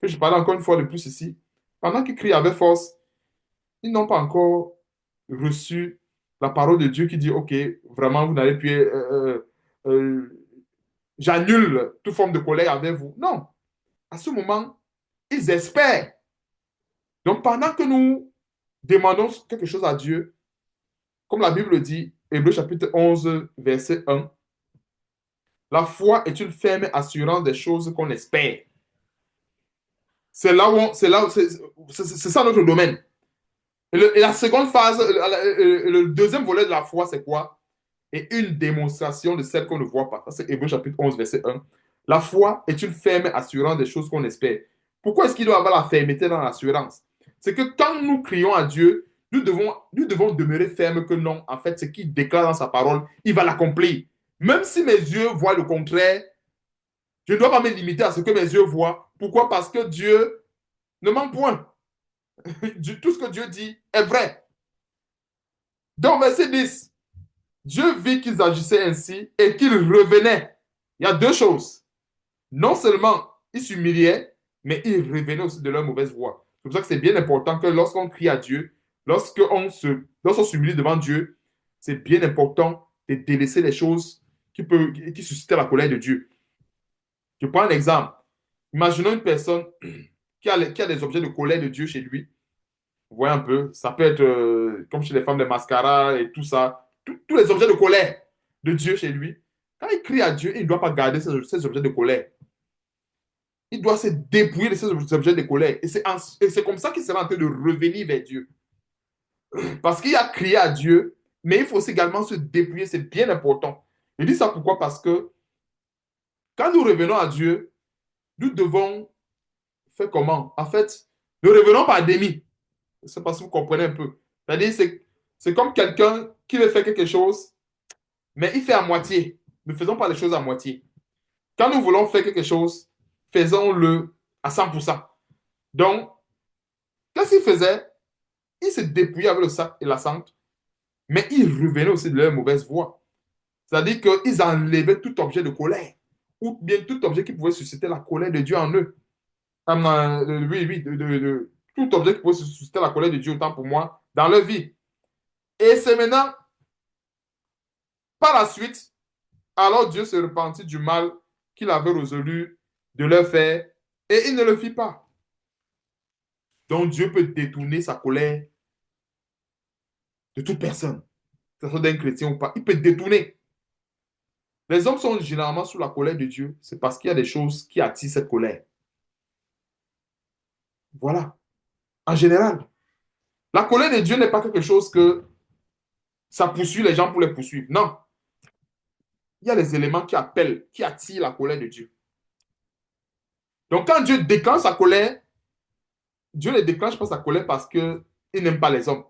S1: que je parlais encore une fois de plus ici, pendant qu'ils crient avec force, ils n'ont pas encore reçu la parole de Dieu qui dit, OK, vraiment, vous n'allez plus... j'annule toute forme de colère avec vous. Non. À ce moment, ils espèrent. Donc, pendant que nous demandons quelque chose à Dieu, comme la Bible dit, Hébreux chapitre 11, verset 1, la foi est une ferme assurance des choses qu'on espère. C'est ça notre domaine. Et la seconde phase, le deuxième volet de la foi, c'est quoi? Et une démonstration de celle qu'on ne voit pas. Ça, c'est Hébreux chapitre 11, verset 1. La foi est une ferme assurance des choses qu'on espère. Pourquoi est-ce qu'il doit y avoir la fermeté dans l'assurance? C'est que quand nous crions à Dieu, nous devons demeurer fermes que non, en fait, ce qu'il déclare dans sa parole, il va l'accomplir. Même si mes yeux voient le contraire, je ne dois pas me limiter à ce que mes yeux voient. Pourquoi? Parce que Dieu ne ment point. Tout ce que Dieu dit est vrai. Donc, verset 10, Dieu vit qu'ils agissaient ainsi et qu'ils revenaient. Il y a deux choses. Non seulement ils s'humiliaient, mais ils revenaient aussi de leur mauvaise voie. C'est pour ça que c'est bien important que lorsqu'on crie à Dieu, lorsqu'on s'humilie devant Dieu, c'est bien important de délaisser les choses qui suscitent la colère de Dieu. Je prends un exemple. Imaginons une personne qui a des objets de colère de Dieu chez lui. Vous voyez un peu, ça peut être comme chez les femmes des mascaras et tout ça, tous les objets de colère de Dieu chez lui. Quand il crie à Dieu, il ne doit pas garder ces objets de colère. Il doit se dépouiller de ces objets de colère. Et c'est comme ça qu'il sera en train de revenir vers Dieu. Parce qu'il a crié à Dieu, mais il faut aussi également se dépouiller. C'est bien important. Je dis ça pourquoi? Parce que quand nous revenons à Dieu, nous devons faire comment? En fait, nous revenons par demi. Je ne sais pas si vous comprenez un peu. C'est-à-dire, c'est comme quelqu'un qui veut faire quelque chose, mais il fait à moitié. Ne faisons pas les choses à moitié. Quand nous voulons faire quelque chose, faisons-le à 100%. Donc, qu'est-ce qu'il faisait? Il se dépouillait avec le sac et la cendre, mais ils revenaient aussi de leur mauvaise voie. C'est-à-dire qu'ils enlevaient tout objet de colère, ou bien tout objet qui pouvait susciter la colère de Dieu en eux. Oui, oui, tout objet qui pouvait susciter la colère de Dieu, autant pour moi, dans leur vie. Et c'est maintenant, par la suite, alors Dieu se repentit du mal qu'il avait résolu de leur faire, et il ne le fit pas. Donc Dieu peut détourner sa colère de toute personne, que ce soit d'un chrétien ou pas. Il peut détourner. Les hommes sont généralement sous la colère de Dieu. C'est parce qu'il y a des choses qui attirent cette colère. Voilà. En général. La colère de Dieu n'est pas quelque chose que ça poursuit les gens pour les poursuivre. Non. Il y a les éléments qui appellent, qui attirent la colère de Dieu. Donc quand Dieu déclenche sa colère, Dieu ne déclenche pas sa colère parce qu'il n'aime pas les hommes,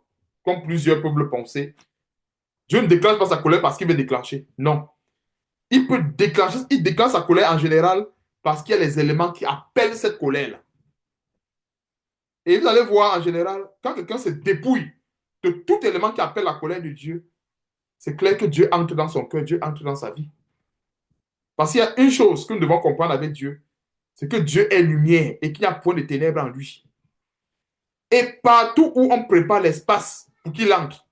S1: comme plusieurs peuvent le penser. Dieu ne déclenche pas sa colère parce qu'il veut déclencher. Non. Il déclenche sa colère en général parce qu'il y a les éléments qui appellent cette colère-là. Et vous allez voir en général, quand quelqu'un se dépouille de tout élément qui appelle la colère de Dieu, c'est clair que Dieu entre dans son cœur, Dieu entre dans sa vie. Parce qu'il y a une chose que nous devons comprendre avec Dieu, c'est que Dieu est lumière et qu'il n'y a point de ténèbres en lui. Et partout où on prépare l'espace pour qu'il entre,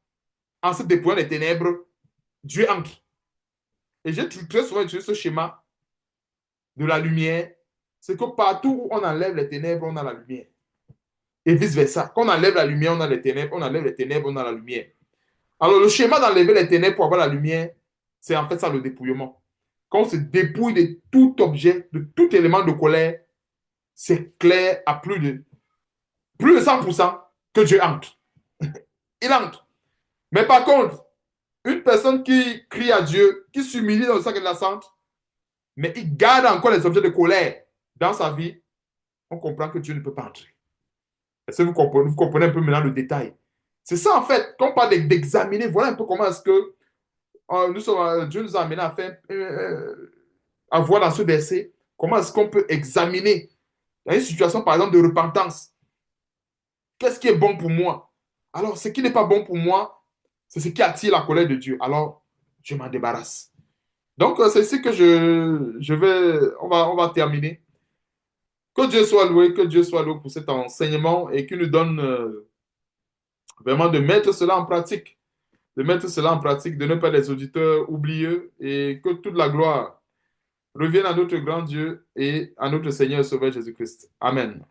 S1: en se dépouillant des ténèbres, Dieu entre. Et j'ai très souvent utilisé ce schéma de la lumière, c'est que partout où on enlève les ténèbres, on a la lumière. Et vice-versa. Quand on enlève la lumière, on a les ténèbres. On enlève les ténèbres, on a la lumière. Alors, le schéma d'enlever les ténèbres pour avoir la lumière, c'est en fait ça le dépouillement. Quand on se dépouille de tout objet, de tout élément de colère, c'est clair à plus de 100% que Dieu entre. Il entre. Mais par contre, une personne qui crie à Dieu, qui s'humilie dans le sac de la cendre, mais il garde encore les objets de colère dans sa vie, on comprend que Dieu ne peut pas entrer. Est-ce que vous comprenez un peu maintenant le détail? C'est ça en fait, quand on parle d'examiner, voilà un peu comment est-ce que Dieu nous a amené à voir dans ce verset, comment est-ce qu'on peut examiner dans une situation par exemple de repentance. Qu'est-ce qui est bon pour moi? Alors, ce qui n'est pas bon pour moi, c'est ce qui attire la colère de Dieu. Alors, je m'en débarrasse. Donc, c'est ici que on va terminer. Que Dieu soit loué, que Dieu soit loué pour cet enseignement et qu'il nous donne vraiment de mettre cela en pratique. De mettre cela en pratique, de ne pas être des auditeurs oublieux et que toute la gloire revienne à notre grand Dieu et à notre Seigneur et Sauveur Jésus-Christ. Amen.